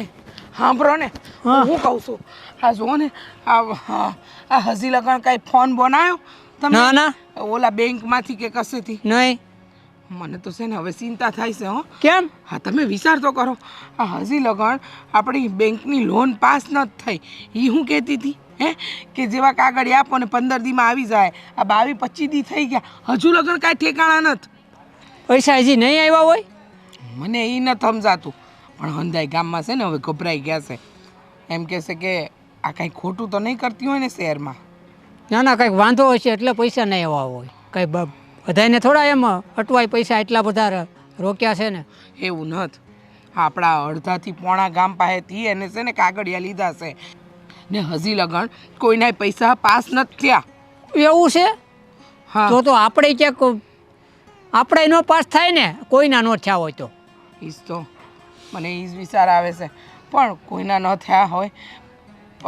સાંભળો ને, હું કહું છું, આ જુઓ ને આ હજી લગન કાંઈ ફોન બનાવ્યો તમે? ના ના ઓલા બેંકમાંથી કે કશેથી? નહીં. મને તો છે ને હવે ચિંતા થાય છે. હો કેમ? હા તમે વિચાર તો કરો, આ હજી લગન આપણી બેંકની લોન પાસ ન થઈ. એ હું કહેતી હતી કે જેવા કાગળ આપો ને 15 દીમાં આવી જાય. આ 22-25 દી થઈ ગયા, હજુ લગન કાંઈ ઠેકાણા નથી. પૈસા હજી નહીં આવ્યા હોય? મને એ નથી સમજાતું. પણ હંધાઈ ગામમાં છે ને હવે ગભરાઈ ગયા છે. એમ કહેશે કે આ કાંઈ ખોટું તો નહીં કરતી હોય ને શહેરમાં. ના ના કંઈક વાંધો હશે એટલે પૈસા નહીં આવ્યા હોય. કંઈ બધાને થોડા એમ અટવાય પૈસા એટલા બધા રોક્યા છે ને. એવું નથી, આપણા અડધાથી પોણા ગામ પાસેથી એને છે ને કાગળિયા લીધા છે ને હજી લગન કોઈના પૈસા પાસ નથી થયા. એવું છે? હા તો આપણે ક્યાંક આપણે ન પાસ થાય ને, કોઈના ન થયા હોય તો. ઈજ તો મને એ જ વિચાર આવે છે. પણ કોઈના ન થયા હોય,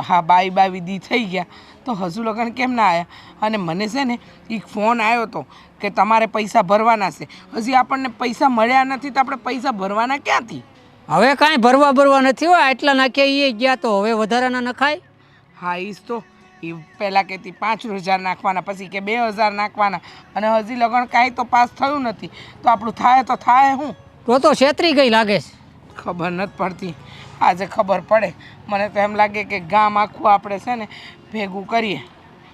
હા 22 દી થઈ ગયા તો હજુ લગન કેમ ના આવ્યા? અને મને છે ને એક ફોન આવ્યો હતો કે તમારે પૈસા ભરવાના છે. હજી આપણને પૈસા મળ્યા નથી તો આપણે પૈસા ભરવાના ક્યાંથી? હવે કાંઈ ભરવા નથી હોય, આટલા નાખ્યા એ ગયા તો હવે વધારાના નખાય. હા ઈજ તો એ પહેલાં કહેતી 5000 નાખવાના, પછી કે 2000 નાખવાના, અને હજી લગન કાંઈ તો પાસ થયું નથી. તો આપણું થાય તો થાય શું? તો છેતરી ગઈ લાગે છે. ખબર નથી પડતી. આજે ખબર પડે. મને તો એમ લાગે કે ગામ આખું આપણે છે ને ભેગું કરીએ.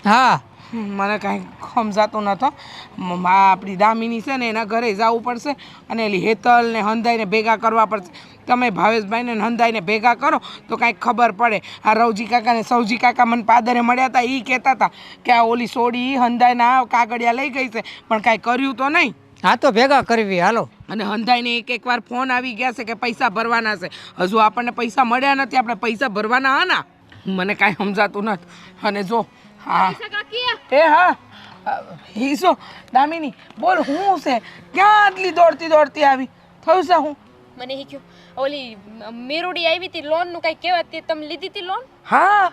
હા મને કાંઈ સમજાતું નહોતો. આપણી દામિની છે ને એના ઘરે જવું પડશે અને એલી હેતલ ને હંધાઈને ભેગા કરવા પડશે. તમે ભાવેશભાઈને ને હંધાઈને ભેગા કરો તો કાંઈક ખબર પડે. આ રવજી કાકા ને સૌજી કાકા મને પાદરે મળ્યા હતા, એ કહેતા હતા કે આ ઓલી સોડી હંધાઈના કાગળિયા લઈ ગઈ છે, પણ કાંઈ કર્યું તો નહીં. હા તો ભેગા કરવી હાલો. અને હંધાઈને એક વાર ફોન આવી ગયા છે કે પૈસા ભરવાના છે. હજુ આપણને પૈસા મળ્યા નથી, આપણે પૈસા ભરવાના હા ના? મને કાંઈ સમજાતું નથી. અને જો હા એ હા હીસો દામિની બોલ, હું છે ક્યાં આટલી દોડતી આવી? થયું છે હું? મને એ કહ્યું ઓલી મેરુડી આવી હતી લોન નું કઈ કહેવાતી, તમે લીધી હતી લોન? હા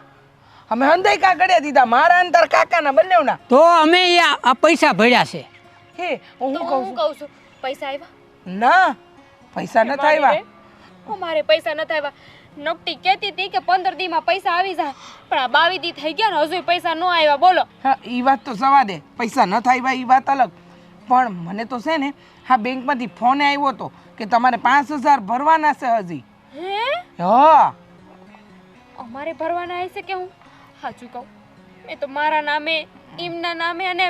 અમે હંધાઈ કાગળિયા દીધા, મારા અંતર કાકાના બંનેવના. તો અમે આ પૈસા ભર્યા છે. હે હું તો કહું હું છું કહું છું પૈસા આવ્યા? ના પૈસા નથી આવ્યા. મારે પૈસા નથી આવ્યા. નકટી કહેતી હતી કે 15 દીમાં પૈસા આવી જાય, પણ આ 22 દી થઈ ગયા ને હજુ પૈસા ન આવ્યા. બોલો. હા એ વાત તો જવા દે, પૈસા નથી આવ્યા એ વાત અલગ. પણ મને તો છે ને હા બેંકમાંથી ફોન આવ્યો હતો કે તમારે 5000 ભરવાના છે હજી. હે હા અમારે ભરવાના હશે કે હું સાચું કહું મેં તો મારા નામે એમના નામે અને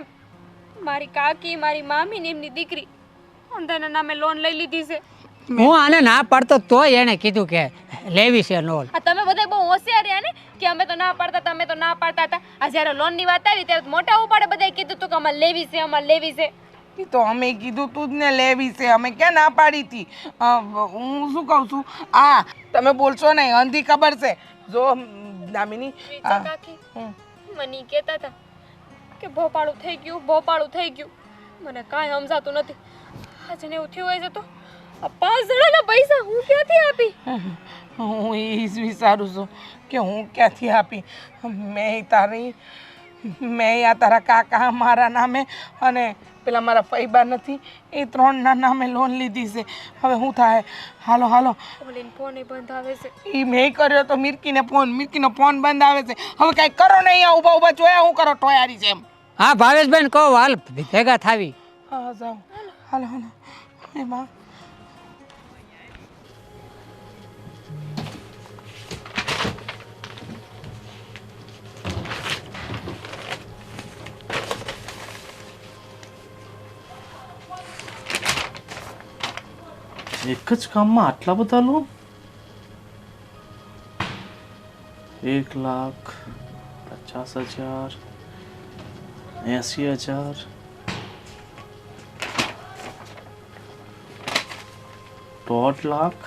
મારી કાકી મારી મામી ને એમની દીકરી અંધાના નામે લોન લઈ લીધી છે. હું આને ના પાડતો તોય એને કીધું કે લેવી છે લોન. આ તમે બધા બહુ હોશિયાર રહ્યા ને કે અમે તો ના પાડતા હતા અમે તો ના પાડતા હતા. આ જ્યારે લોનની વાત આવી ત્યારે મોટા ઉપાડે બધાએ કીધું હતું કે અમારે લેવી છે અમારે લેવી છે. એ તો અમે કીધું તું જ ને લેવી છે, અમે ક્યાં ના પાડી હતી. હું શું કહું છું આ તમે બોલશો નહીં, અંધી ખબર છે. જો દામિની રીચા કાકી મને કહેતા હતા કે ભોપાળું થઈ ગયું. મને કાંઈ સમજાતું નથી. આજે ને એવું થયું હોય છે તો આ 5 જણાના પૈસા હું ક્યાંથી આપી? હું એ જ વિચારું છું કે હું ક્યાંથી આપી. મેં આ તારા કાકા મારા નામે અને પેલા મારા ફઈબા નથી એ 3ના નામે લોન લીધી છે. હવે શું થાય? હાલો ઓલીન ફોન બંધ આવે છે. એ મેં કર્યો તો મિરકીનો ફોન બંધ આવે છે. હવે કાંઈ કરો ને અહીંયા ઊભા જોયા હું કરો ટોયારી છે એમ. હા ભાવેશભાઈ કહો હાલ ભેગા થાવી. હા જાઓ હાલો એમાં એક જ કામમાં આટલા બધા લોન? 1,50,000 80,000 1.5 લાખ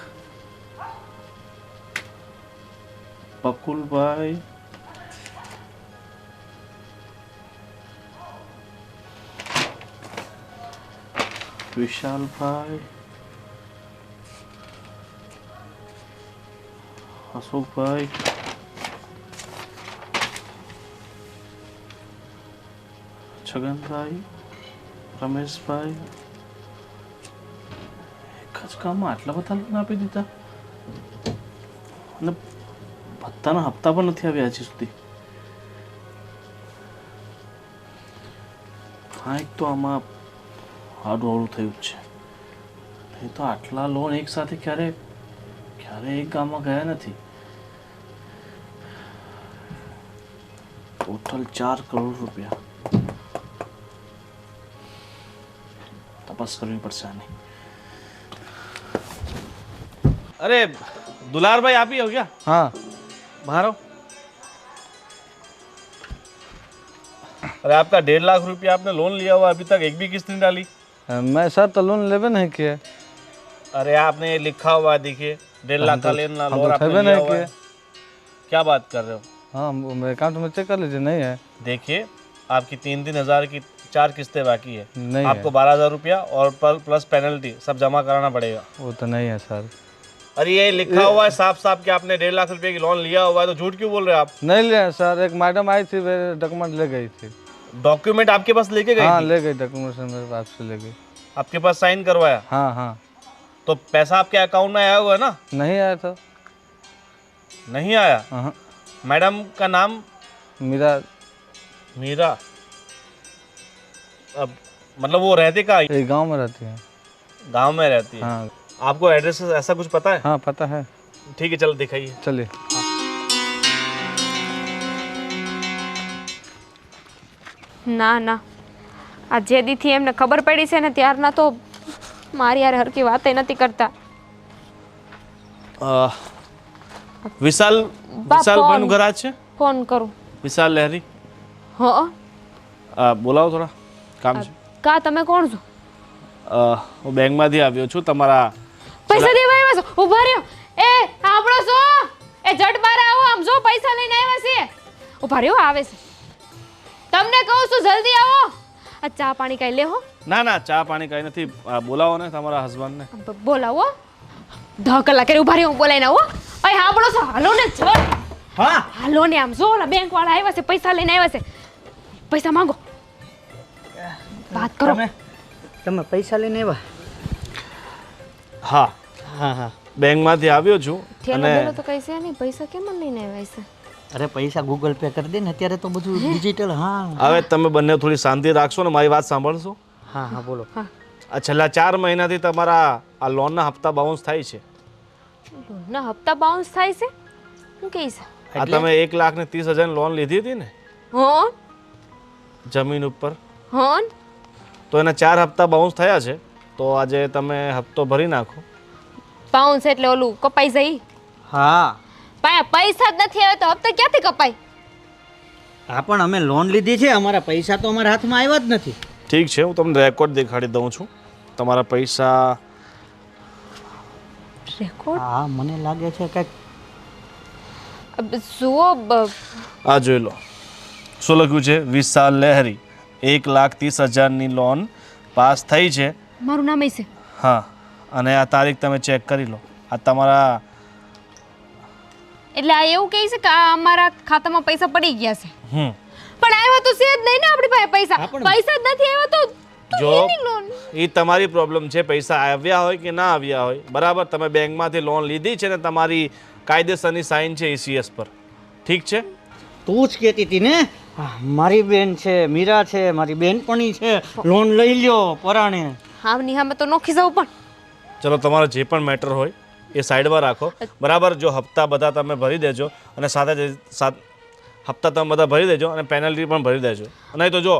બકુલભાઈ વિશાલભાઈ અશોકભાઈ છગનભાઈ રમેશભાઈ એક જ કામમાં આટલા બધા લોન આપી દીધા અને બધાના હપ્તા પણ નથી આવ્યા હજી સુધી. કાંઈક તો આમાં હાડું થયું જ છે. નહીં તો આટલા લોન એક સાથે ક્યારે એક ગામમાં ગયા નથી. ટોટલ 4 કરોડ રૂપિયા. તપાસ કરવી પડશે આની. अरे दुलार भाई आप ही हो क्या? हाँ बाहर आओ. अरे आपका 1.5 लाख रुपया आपने लोन लिया हुआ, अभी तक एक भी किस्त नहीं डाली. मैं सर तो लोन लेवे नहीं किए. अरे आपने ये लिखा हुआ है देखिए 1.5 लाख का लोन तो आपने लिया हुआ है. क्या बात कर रहे हो? हाँ मेरे अकाउंट में चेक कर लीजिए. नहीं है. देखिए आपकी 3-3 हज़ार की 4 किस्तें बाकी है. नहीं आपको 12,000 रुपया और प्लस पेनल्टी सब जमा कराना पड़ेगा. वो तो नहीं है सर. अरे ये लिखा हुआ है साफ साफ कि आपने 1.5 लाख रुपए की लोन लिया हुआ है, तो झूठ क्यों बोल रहे हो आप? नहीं लिया सर. एक मैडम आई थी, मेरे डॉक्यूमेंट ले गई थी. डॉक्यूमेंट आपके पास लेके गई हाँ थी? ले गई डॉक्यूमेंट मेरे पास से ले गई. आपके पास साइन करवाया? हाँ हाँ. तो पैसा आपके अकाउंट में आया हुआ है ना? नहीं आया था. नहीं आया? हाँ. मैडम का नाम? मीरा. अब मतलब वो रहते कहाँ? ये गांव में रहती है. गांव में रहती है. हाँ. आपको एड्रेस ऐसा कुछ पता है? हाँ पता है. ठीक है चलो दिखाइए. चलिए. ના આ જે દીથી એમને ખબર પડી છે ને ત્યારના તો મારી યાર હરકી વાતે નથી કરતા. વિશાલ ભાઈનું ઘર આ છે? ફોન કરું. વિશાલ લહેરી. હા બોલાવો થોડા કામ છે. કા તમે કોણ છો? હું બેંકમાંથી આવ્યો છું. તમારા પૈસા દેવા આવ્યા છો? ઊભા રહ્યો. એ સાંભળો છો? એ જટ બાર આવો, આમ જો પૈસા લઈને આવ્યા છે. ઊભા રહ્યો, આવે છે. તમને કહું છું જલ્દી આવો. આ ચા પાણી કઈ લેહો. ના ચા પાણી કઈ નથી. બોલાવો ને તમારા હસબન્ડને. બોલાવો. 10 કલાક ઊભા રહ્યો, હું બોલાઈને આવો. અય સાંભળો છો? હાલો ને જટ. હા હાલો ને, આમ જો ઓલા બેંક વાળા આવ્યા છે, પૈસા લઈને આવ્યા છે. પૈસા માંગો. વાત કરો. તમે પૈસા લઈને આવ્યા? હા હા હા. બેંકમાંથી આવ્યો છું. થેલો બેલો તો કઈ છે નહીં, પૈસા કેમ લઈને આવ્યા છે? અરે પૈસા ગૂગલ પે કરી દે ને, અત્યારે તો બધું ડિજિટલ. હા હવે તમે બંને થોડી શાંતિ રાખશો ને મારી વાત સાંભળશો? હા હા બોલો. આ છેલ્લા 4 મહિનાથી તમારા આ લોનના હપ્તા બાઉન્સ થાય છે. લોનના હપ્તા બાઉન્સ થાય છે? શું કહીશ? આ તમે 1,30,000 લોન લીધી હતી ને હોન જમીન ઉપર, હોન તો એના 4 હપ્તા બાઉન્સ થયા છે. તો આજે તમે હપ્તો ભરી નાખો. બાઉન્સ એટલે ઓલું કપાઈ જાય? હા પૈસા જ નથી આવે તો હપ્તા ક્યાંથી કપાય? હા પણ અમે લોન લીધી છે, અમારા પૈસા તો અમારા હાથમાં આવ્યા જ નથી. ઠીક છે, હું તમને રેકોર્ડ દેખાડી દઉં છું. તમારા પૈસા રેકોર્ડ હા મને લાગે છે કે જુઓ આ જોઈ લો. શું લખ્યું છે? વિશાલ લહેરી 1,30,000ની લોન પાસ થઈ છે. મારું નામ છે. હા, અને આ તારીખ તમે ચેક કરી લો. આ તમારા એટલે આ એવું કહે છે કે આ અમારા ખાતામાં પૈસા પડી ગયા છે. હમ પણ આવ્યા તો છે જ નહીં ને આપણી પાસે પૈસા. હા, પણ પૈસા જ નથી આવ્યા તો જો એની લોન. એ તમારી પ્રોબ્લેમ છે. પૈસા આવ્યા હોય કે ના આવ્યા હોય, બરાબર, તમે બેંકમાંથી લોન લીધી છે ને તમારી કાયદેસરની સાઇન છે ECS પર. ઠીક છે? તું જ કહેતી હતી ને મારી બેન છે, મીરા છે, મારી બેનપણી છે, લોન લઈ લ્યો પરાણે. હા નિહામે તો નોખી જાવ. પણ ચલો, તમારો જે પણ મેટર હોય એ સાઈડમાં રાખો, બરાબર. જો હપ્તા બધા તમે ભરી દેજો અને સાથે હપ્તા તમે બધા ભરી દેજો અને પેનલ્ટી પણ ભરી દેજો. નહીં તો જો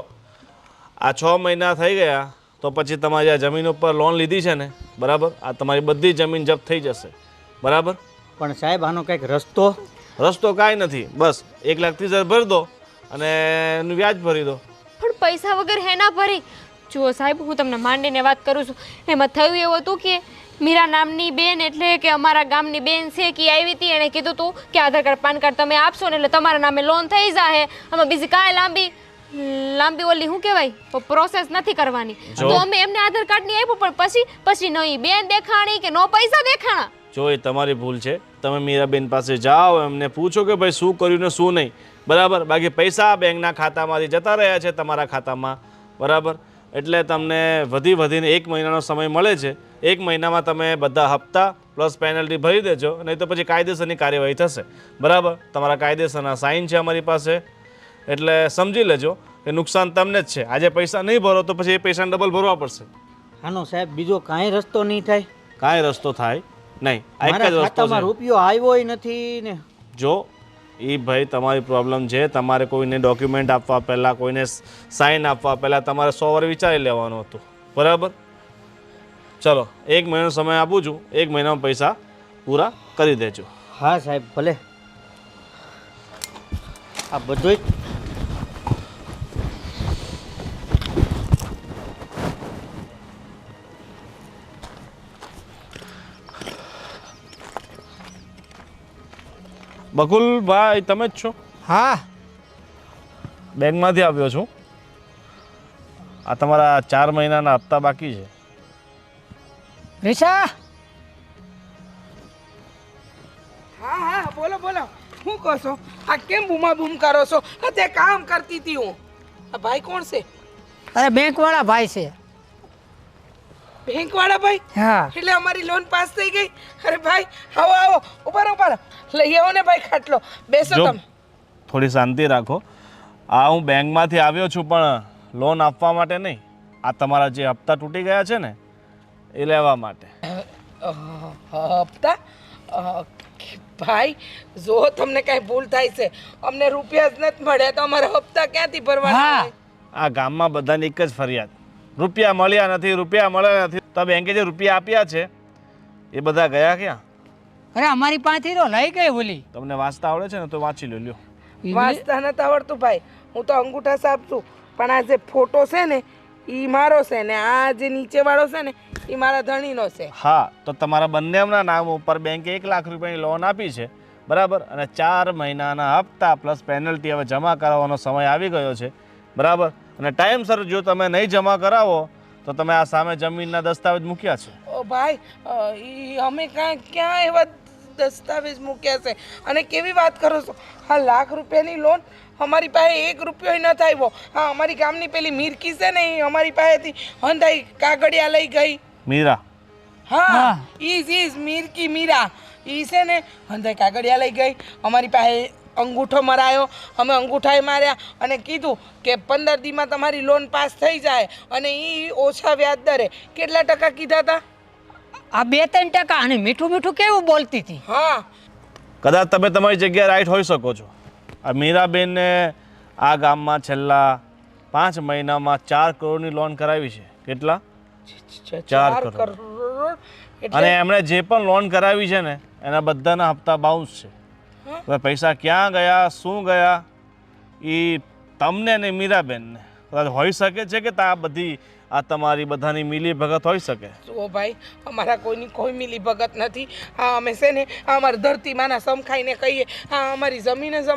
આ 6 મહિના થઈ ગયા તો પછી તમારી આ જમીન ઉપર લોન લીધી છે ને, બરાબર, આ તમારી બધી જમીન જપ્ત થઈ જશે. બરાબર? પણ સાહેબ આનો કંઈક રસ્તો? રસ્તો કાંઈ નથી, બસ 1,30,000 ભરી દો અને એનું વ્યાજ ભરી દો. પણ પૈસા વગર હે ના ભરી. જુઓ સાહેબ, હું તમને માંડીને વાત કરું છું. એમાં થયું એવું હતું કે મીરા નામની બેન, એટલે કે અમારા ગામની બેન છે, કે આવી હતી. એણે કીધું હતું કે આધાર કાર્ડ પાન કાર્ડ તમે આપશો ને એટલે તમારા નામે લોન થઈ જાય. આમાં બીજી કાંઈ લાંબી ઓલી શું કહેવાય પ્રોસેસ નથી કરવાની. તો અમે એમને આધાર કાર્ડ ની આપ્યું, પણ પછી નહીં બેન દેખાણી કે નો પૈસા દેખાણા. જો એ તમારી ભૂલ છે. તમે મીરાબેન પાસે જાઓ, એમને પૂછો કે ભાઈ શું કર્યું ને શું નહીં, બરાબર. બાકી પૈસા બેંકના ખાતામાંથી જતા રહ્યા છે તમારા ખાતામાં, બરાબર. એટલે તમને વધીને 1 મહિનાનો સમય મળે છે. 1 મહિનામાં તમે બધા હપ્તા પ્લસ પેનલ્ટી ભરી દેજો, નહીં તો પછી કાયદેસરની કાર્યવાહી થશે, બરાબર. તમારા કાયદેસરના સાઇન છે અમારી પાસે, એટલે સમજી લેજો કે નુકસાન તમને જ છે. આજે પૈસા નહીં ભરો તો પછી એ પૈસાને ડબલ ભરવા પડશે. આનો સાહેબ બીજો કાંઈ રસ્તો નહીં થાય? કાંઈ રસ્તો થાય નહીં. આ એક જ રસ્તો ખાતામાં છે. રૂપિયો આવ્યો નથી ને. જો એ ભાઈ તમારી પ્રોબ્લેમ છે. તમારે કોઈને ડોક્યુમેન્ટ આપવા પહેલાં, કોઈને સાઇન આપવા પહેલાં તમારે 100 વાર વિચારી લેવાનું હતું, બરાબર. ચલો, 1 મહિનાનો સમય આપું છું. 1 મહિનામાં પૈસા પૂરા કરી દેજો. હા સાહેબ ભલે. આ બધું બકુલભાઈ તમે જ છો? હા બેંકમાંથી આવ્યો છું. આ તમારા 4 મહિનાના હપ્તા બાકી છે. રીસા, હા હા બોલો બોલો. શું કહો છો? આ કેમ બૂમા બૂમ કરો છો? તે કામ કરતી હતી હું. આ ભાઈ કોણ છે? અરે બેંક વાળા ભાઈ છે. બેંક વાળા ભાઈ? હા એટલે અમારી લોન પાસ થઈ ગઈ. અરે ભાઈ આવો આવો, ઉભા લઈ આવો ને ભાઈ ખાટલો. બેસો જો તમે. થોડી શાંતિ રાખો. આ હું બેંકમાંથી આવ્યો છું, પણ લોન આપવા માટે નહીં. આ તમારા જે હપ્તા તૂટી ગયા છે ને એ લેવા માટે. હપ્તા? ભાઈ જો તમને કાંઈ ભૂલ થાય છે, અમને રૂપિયા જ નથી મળ્યા તો અમારા હપ્તા ક્યાંથી ભરવાના? આ ગામમાં બધાની એક જ ફરિયાદ, રૂપિયા મળ્યા નથી, રૂપિયા મળ્યા નથી. તો બેંકે જે રૂપિયા આપ્યા છે એ બધા ગયા ક્યાં? અરે અમારી પાસેથી તો લઈ ગઈ ઓલી. તમને વાંચતા આવડે છે ને તો વાંચી લો. લ્યો. વાંચતા નથી આવડતું ભાઈ. હું તો અંગૂઠા સાફ છું, પણ આ જે ફોટો છે ને એ મારો છે ને આ જે નીચે વાળો છે ને એ મારા ધણીનો છે. હા, તો તમારા બંનેના નામ ઉપર બેંકે 1 લાખ રૂપિયાની લોન આપી છે, બરાબર. અને 4 મહિનાના હપ્તા પ્લસ પેનલ્ટી હવે જમા કરાવવાનો સમય આવી ગયો છે, બરાબર. અને ટાઈમસર જો તમે નહીં જમા કરાવો તો તમે આ સામે જમીનના દસ્તાવેજ મૂક્યા છે. ઓ ભાઈ, અમે ક્યાં એવા દસ્તાવેજ મૂક્યા છે? અને કેવી વાત કરો છો? હા, લાખ રૂપિયાની લોન અમારી પાસે 1 રૂપિયો ન આવ્યો. હા, અમારી ગામની પેલી મીરકી છે ને એ અમારી પાસેથી હંધાઈ કાગળિયા લઈ ગઈ. મીરા? હા, મીરકી મીરા ઈ છે ને હંધાઈ કાગળિયા લઈ ગઈ. અમારી પાસે અંગૂઠો મરાયો, અમે અંગૂઠાએ માર્યા અને કીધું કે 15 દીમાં તમારી લોન પાસ થઈ જાય અને એ ઓછા વ્યાજ દરે. કેટલા ટકા કીધા હતા? આ 2-3% અને મીઠું મીઠું કેવું બોલતી હતી. હા, કદાચ તમે તમારી જગ્યાએ રાઈટ હોઈ શકો છો. આ મીરાબેનને આ ગામમાં છેલ્લા 5 મહિનામાં 4 કરોડની લોન કરાવી છે. કેટલા? 4 કરોડ. અને એમણે જે પણ લોન કરાવી છે ને એના બધાના હપ્તા બાઉન્સ છે. હવે પૈસા ક્યાં ગયા, શું ગયા, એ તમને ને મીરાબેનને કદાચ હોઈ શકે છે કે આ બધી આ તમારી બધાની મિલી ભગત હોઈ શકે. જુઓ ભાઈ, અમારા કોઈની કોઈ મિલી ભગત નથી. આ અમે છે ને અમારી ધરતીમાંના સમખાઈને કહીએ, આ અમારી જમીન જ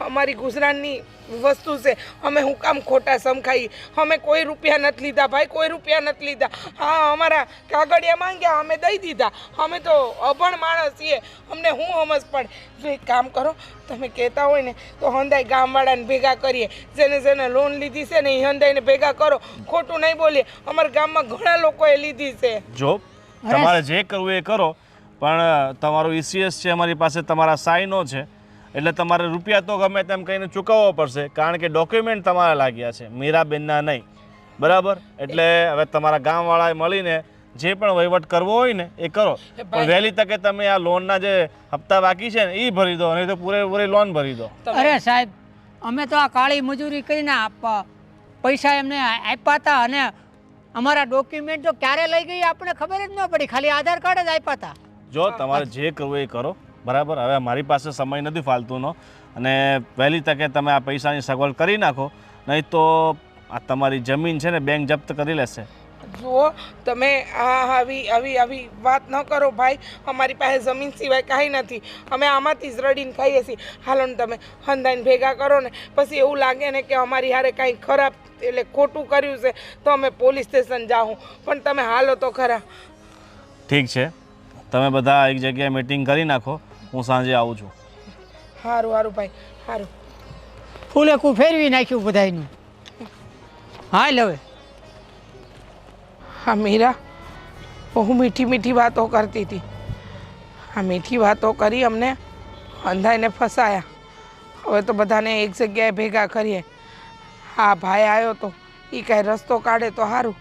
અમારી ગુજરાતની વસ્તુ છે. અમે હું કામ ખોટા સમખાઈએ? અમે કોઈ રૂપિયા નથી લીધા ભાઈ, કોઈ રૂપિયા નથી લીધા. હા, અમારા કાગળિયા માંગ્યા, અમે દઈ દીધા. અમે તો અભણ માણસ છીએ, અમને હું સમજ પડે. જો એક કામ કરો, તમે કહેતા હોય ને તો હંધાઈ ગામવાળાને ભેગા કરીએ. જેને લોન લીધી છે ને એ હંધાઈને ભેગા કરો. ખોટું નહીં બોલીએ, અમારા ગામમાં ઘણા લોકોએ લીધી છે. જો તમારે જે કરવું એ કરો, પણ તમારો ECS છે અમારી પાસે, તમારા સાઈનો છે, એટલે તમારે રૂપિયા તો ગમે તેમ કહીને ચૂકવવો પડશે, કારણ કે ડોક્યુમેન્ટ તમારા લાગ્યા છે, મીરાબેનના નહીં. બરાબર? એટલે હવે તમારા ગામવાળાએ મળીને જે પણ વહીવટ કરવો હોય ને એ કરો, પણ વહેલી તકે તમે આ લોનના જે હપ્તા બાકી છે ને એ ભરી દો, નહીં તો પૂરેપૂરી લોન ભરી દો. અરે સાહેબ, અમે તો આ કાળી મજૂરી કરીને પૈસા એમને આપ્યા હતા અને અમારા ડોક્યુમેન્ટ તો ક્યારે લઈ ગઈ આપણે ખબર જ ન પડી, ખાલી આધાર કાર્ડ જ આપ્યા હતા. જો તમારે જે કરવું એ કરો. બરાબર? હવે મારી પાસે સમય નથી ફાલતુનો, અને વહેલી તકે તમે આ પૈસાની સગવડ કરી નાખો, નહીં તો આ તમારી જમીન છે ને બેંક જપ્ત કરી લેશે. જુઓ, તમે આવી વાત ન કરો ભાઈ. અમારી પાસે જમીન સિવાય કાંઈ નથી. અમે આમાંથી જ રડીને ખાઈએ છીએ. હાલો ને તમે હંધાઈને ભેગા કરો ને, પછી એવું લાગે ને કે અમારી હારે કાંઈ ખરાબ એટલે ખોટું કર્યું છે તો અમે પોલીસ સ્ટેશન જાઉં. પણ તમે હાલો તો ખરા. ઠીક છે, તમે બધા એક જગ્યાએ મીટિંગ કરી નાખો, હું સાંજે આવું છું. સારું સારું ભાઈ, સારું. ફૂલેકું ફેરવી નાખ્યું બધાયનું. હાલ હવે. હા મીરા બહુ મીઠી મીઠી વાતો કરતી હતી. આ મીઠી વાતો કરી અમને અંધાઈને ફસાયા. હવે તો બધાને એક જગ્યાએ ભેગા કરીએ. હા ભાઈ આવ્યો તો એ કાંઈ રસ્તો કાઢે તો સારું.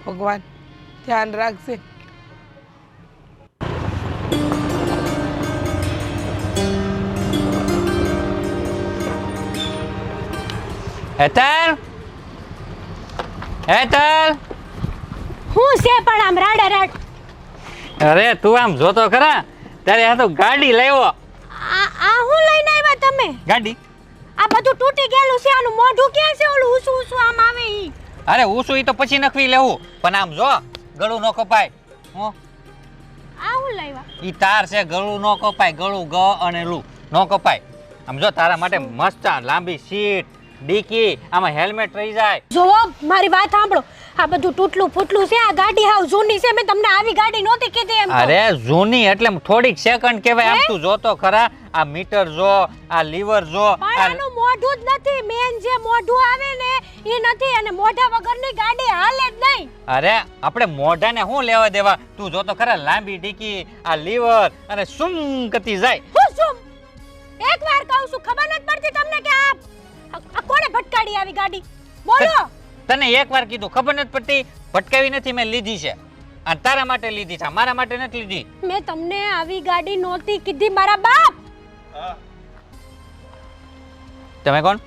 ભગવાન ધ્યાન રાખજે. હેતલ, હેતલ, હું છે પણ આમ રાડા રાડ. અરે તું આમ જોતો ખરા, ત્યારે આ તો ગાડી લાવ્યો. આ હું લઈને આવ્યા તમે? ગાડી? આ બધું તૂટી ગયેલું છે, આનું મોઢું ક્યાં છે? ઓલું ઊસું ઊસું આમ આવે ઈ. અરે ઊસું ઈ તો પછી નખવી લેવું, પણ આમ જો ગળું ન કપાય. હું આ હું લાવ્યા? ઈ તાર છે, ગળું ન કપાય. ગળું ગ અને લુ ન કપાય. આમ જો તારા માટે મસ્ત લાંબી સીટ, ડીકી, આમાં હેલ્મેટ રહી જાય. જો મારી વાત સાંભળો, આ બધું તૂટલું ફૂટલું છે. આ ગાડી હાવ જૂની છે. મેં તમને આવી ગાડી નહોતી કીધી એમ. અરે જૂની એટલે થોડીક સેકન્ડ કહેવાય. આમ તું જોતો ખરા, આ મીટર જો, આ લીવર જો. પણ આનું મોઢું જ નથી. મેન જે મોઢું આવે ને એ નથી, અને મોઢા વગરની ગાડી હાલે જ નહીં. અરે આપણે મોઢાને શું લેવા દેવા? તું જોતો ખરા, લાંબી ડીકી, આ લીવર અને સુમ કરતી જાય. હું શું એકવાર કહું છું, ખબર નથી પડતી તમને કે આ કોણે ભટકાડી આવી ગાડી? બોલો. તને એકવાર કીધું, ખબર નથી પડતી? ભટકાવી નથી, મેં લીધી છે. અને તારા માટે લીધી છે, મારા માટે નથી લીધી. મેં તમને આવી ગાડી નહોતી કીધી મારા બાપ. તમે કોણ?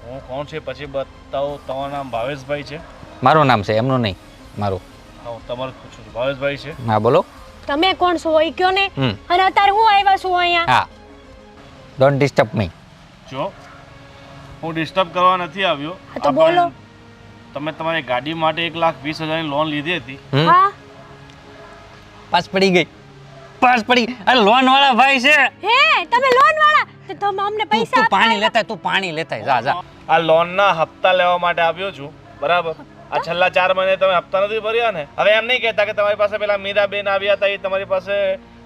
હું કોણ છે પછી બતાવો. તમારું નામ ભાવેશભાઈ છે? મારું નામ છે, એમનું નહીં, મારું. હા, તમારું પૂછું છું. ભાવેશભાઈ છે? હા બોલો. તમે કોણ છો એ કયો ને. અને અત્યારે હું આવ્યા છું અહીંયા. હા, ડોન્ટ ડિસ્ટર્બ મી. જો હું ડિસ્ટર્બ કરવા નથી આવ્યો. તો બોલો. તમે તમારી ગાડી માટે 1,20,000 ની લોન લીધી હતી. હા, પાસ પડી ગઈ. પાસ પડી ગઈ. અરે લોન વાળા ભાઈ છે. હે તમે લોન વાળા? તો તમે અમને પૈસા તું પાણી લેતા, તું પાણી લેતા જા જા. આ લોનના હપ્તા લેવા માટે આવ્યો છું. બરાબર? આ છેલ્લા 4 મહિને તમે હપ્તા નથી ભર્યા ને. હવે એમ નહીં કહેતા કે તમારી પાસે પેલા મીરાબેન આવ્યા હતા, એ તમારી પાસે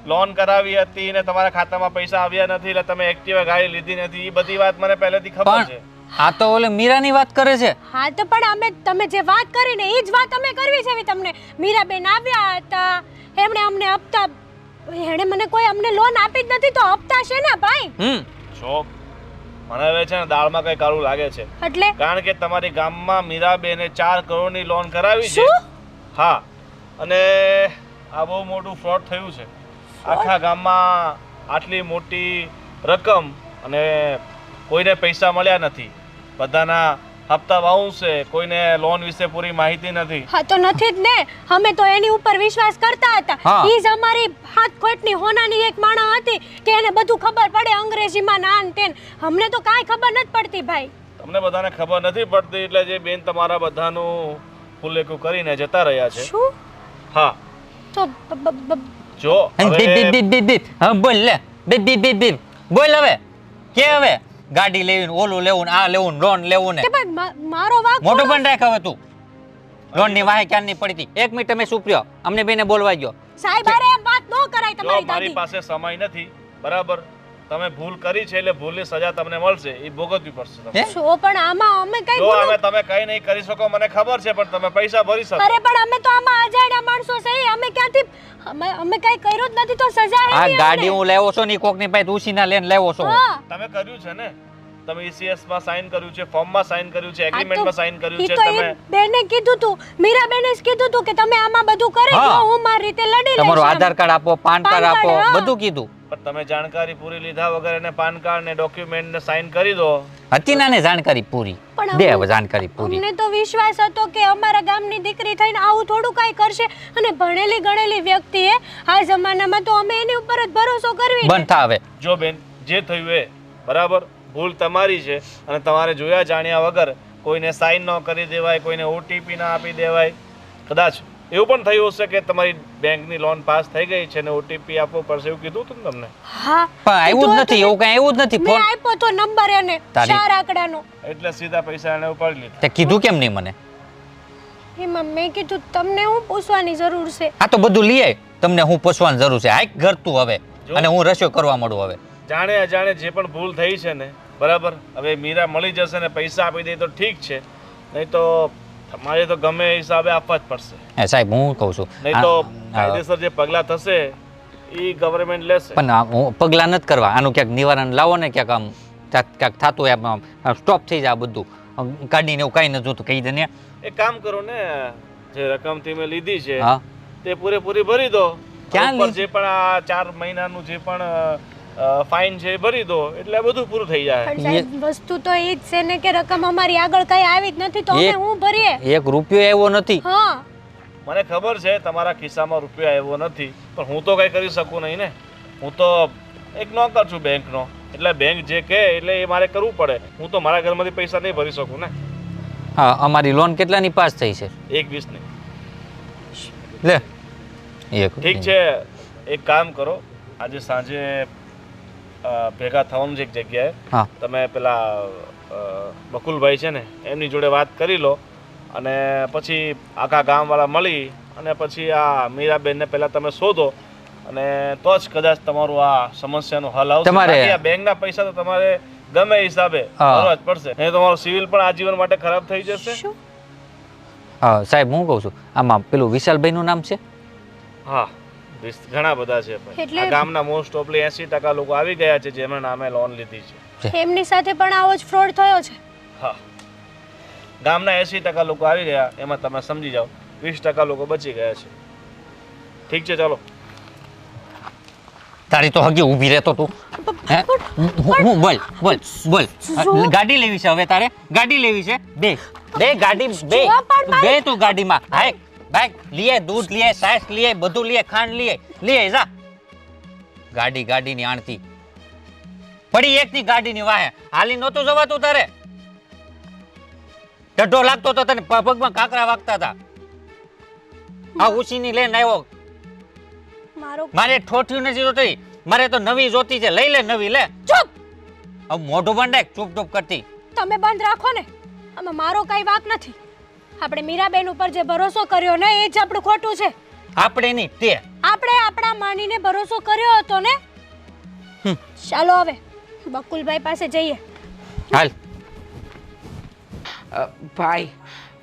લોન કરાવી હતી ને તમારા ખાતામાં પૈસા આવ્યા નથી એટલે તમે એક્ટિવા ગાડી લીધી નથી. એ બધી વાત મને પહેલેથી ખબર છે. આ તો ઓલે મીરાની વાત કરે છે. હા તો પણ અમે તમે જે વાત કરી ને એ જ વાત અમે કરવી છે. તમને મીરાબેન આવ્યા હતા, એમણે અમને હપ્તા, એણે મને કોઈ અમને લોન આપી જ નથી તો હપ્તા છે ને ભાઈ. જો મને હવે છે ને દાળમાં કઈ કાળું લાગે છે એટલે કારણ કે તમારી ગામમાં મીરાબેને 4 કરોડની લોન કરાવી છે હા અને આ બહુ મોટું ફ્રોડ થયું છે આખા ગામમાં આટલી મોટી રકમ અને કોઈને પૈસા મળ્યા નથી બધાના હપ્તા બાઉન્સ છે કોઈને લોન વિશે પૂરી માહિતી નથી હા તો નથી જ ને અમે તો એની ઉપર વિશ્વાસ કરતા હતા હા. ઈ જ અમારી હાથ ખોટની હોનાની એક માણા હતી કે એને બધું ખબર પડે અંગ્રેજીમાં નાન તેન અમને તો કાંઈ ખબર નથી પડતી ભાઈ તમને બધાને ખબર નથી પડતી એટલે જે બેન તમારા બધાનું ફુલેકું કરીને જતા રહ્યા છે શું હા તો જો હવે હા બોલ લે બીપ બોલ હવે કે હવે ગાડી લેવીને ઓલું લેવું ને આ લેવું ને લોન લેવું ને કે ભાઈ મારો વાંક મોટું પણ રાખ હવે તું લોન ની વાહે ક્યારની પડી હતી 1 મિનિટ તમે સુપ્યો અમને બેને બોલવા ગયો સાહેબ અરે એમ વાત ન કરાય જો તમારી મારી દાદી પાસે સમય નથી બરાબર તમે ભૂલ કરી છે એટલે ભૂલની સજા તમને મળશે એ ભોગવવી પડશે તમને. શો પણ આમાં અમે કઈ જો અમે તમે કઈ નહીં કરી શકો મને ખબર છે પણ તમે પૈસા ભરી શકો અરે પણ અમે તો આમાં અજાણ્યા માણસો છે અમે ક્યાંથી અમે કઈ કર્યું જ નથી તો સજા આ એવી ગાડી હું લેવો છો ની કોક ની પાસે ઉસીના લઈને લેવો છો હા તમે કર્યું છે ને તમે ECS માં સાઈન કર્યું છે ફોર્મમાં સાઈન કર્યું છે આ તો એગ્રીમેન્ટમાં સાઈન કર્યું ઈ છે તો તમે એ બેને કીધું તું મીરાબેને જ કીધું તું કે તમે આમાં બધું કરી હા. દો હું મારી રીતે લડી લઈશ તમારું આમ. આધાર કાર્ડ આપો પાન કાર્ડ પાન આપો કાર્ડ, હા. બધું કીધું પણ તમે જાણકારી પૂરી લીધા વગર એને પાન કાર્ડ ને ડોક્યુમેન્ટ ને સાઈન કરી દો હતી ને જાણકારી પૂરી પણ દે અમને- હવે જાણકારી પૂરી અમને તો વિશ્વાસ હતો કે અમારા ગામની દીકરી થઈને આવું થોડું કાંઈ કરશે અને ભણેલી ગણેલી વ્યક્તિએ આ જમાનામાં તો અમે એની ઉપર જ ભરોસો કરવી ને. બંધ થા હવે જો બેન જે થયું એ બરાબર ભૂલ તમારી છે અને તમારે જોયા જાણ્યા વગર કોઈને સાઈન ન કરી દેવાય કોઈને OTP ના આપી દેવાય કદાચ એવું પણ થયું હશે કે તમારી બેંકની લોન પાસ થઈ ગઈ છે ને OTP આપવો પડશે એવું કીધું હતું ને તમને હા પણ આવ્યું જ નથી એવું કઈ આવ્યું જ નથી મેં ફોન આપ્યો તો નંબર એને તારી- 4 આંકડાનો એટલે સીધા પૈસા એને ઉપાડી લીધા તે કીધું કેમ નહીં મને એમાં મેં કીધું તમને હું પૂછવાની જરૂર છે આ તો બધું લઈ તમને હું પૂછવાની જરૂર છે હાઈક ઘર તું હવે અને હું રસ્યો કરવા માંડું હવે જાણે અજાણે જે પણ ભૂલ થઈ છે ને બરાબર હવે મીરા મળી જશે ને પૈસા આપી દે તો ઠીક છે નહીં તો તમારે તો ગમે એ હિસાબે આપવા જ પડશે એ સાહેબ હું કહું છું નહીં તો આ- કાયદેસર જે પગલાં થશે એ ગવર્મેન્ટ લેશે પણ હું પગલાં નથી કરવા આનું ક્યાંક નિવારણ લાવો ને ક્યાંક આમ ક્યાંક થતું એમ સ્ટોપ થઈ જાય આ બધું ગાડીને એવું કાંઈ નથી જોતું કહી દે ને એક કામ કરો ને જે રકમ તમે લીધી છે હા તે પૂરેપૂરી ભરી દો ક્યાં ઉપર લીધી? જે પણ આ 4 મહિનાનું જે પણ ફાઇન છે એ ભરી દો એટલે બધું પૂરું થઈ જાય પણ સાહેબ વસ્તુ તો એ જ છે ને કે રકમ અમારી આગળ કઈ આવી જ નથી તો અમે એક- હું ભરીએ એક રૂપિયો આવ્યો નથી હા મને ખબર છે તમારા ખિસ્સામાં રૂપિયો આવ્યો નથી પણ હું તો કઈ કરી શકું નહીં ને હું તો એક નોકર છું બેંકનો એટલે બેંક જે કહે એટલે એ મારે કરવું પડે હું તો મારા ઘરમાંથી પૈસા નહીં ભરી શકું ને હા અમારી લોન કેટલાની પાસ થઈ છે 1-20 ની લે એક ઠીક છે એક કામ કરો આજે સાંજે ભેગા થવાનું છે એક જગ્યાએ હા તમે પેલા બકુલભાઈ છે ને એમની જોડે વાત કરી લો અને પછી આખા ગામવાળા મળી અને પછી આ મીરાબેનને પહેલાં તમે શોધો અને તો જ કદાચ તમારું આ સમસ્યાનો હલ આવશે તમારે- બાકી આ બેંકના પૈસા તો તમારે ગમે એ હિસાબે હા. ભરવા જ પડશે નહીં તમારો સિવિલ પણ આજીવન માટે ખરાબ થઈ જશે શું હા સાહેબ હું કહું છું આમાં પેલું વિશાલભાઈનું નામ છે હા ઘણા બધા છે ભાઈ એટલે- આ ગામના મોસ્ટ ઓફલી 80% લોકો આવી ગયા છે જેમના નામે લોન લીધી છે એમની સાથે પણ આવો જ ફ્રોડ થયો છે હા ગામના 80% લોકો આવી ગયા એમાં તમે સમજી જાઓ 20% લોકો બચી ગયા છે ઠીક છે ચાલો તારી તો હગી ઊભી રહેતો તું હે હું બોલ બોલ બોલ ગાડી લેવી છે હવે તારે ગાડી લેવી છે બે બે ગાડી બે જો પણ બે તું ગાડીમાં હાય બાઈક લીએ દૂધ લીએ સાસ લીએ બધું લીએ ખાંડ લીએ જા ગાડી ગાડીની આણતી પડી એકની ગાડીની વાહે હાલી નહોતું જવાતું તારે ડઢો લાગતો તો તને પગમાં કાકરા વાગતા હતા આ ઉછીની લઈને આવ્યો મારો મારે ઠોઠ્યું નથી જોતી મારે તો નવી જોતી છે લઈ લે નવી લે ચૂપ હવે મોઢું બંધ ચૂપ ચૂપ કરતી તમે બંધ રાખો ને આમાં મારો કઈ વાક નથી આપણે મીરાબેન ઉપર જે ભરોસો કર્યો ને એ જ આપણું ખોટું છે આપણે નહીં તે આપણે આપણા માનીને ભરોસો કર્યો હતો ને ચાલો હવે બકુલભાઈ પાસે જઈએ હાલ ભાઈ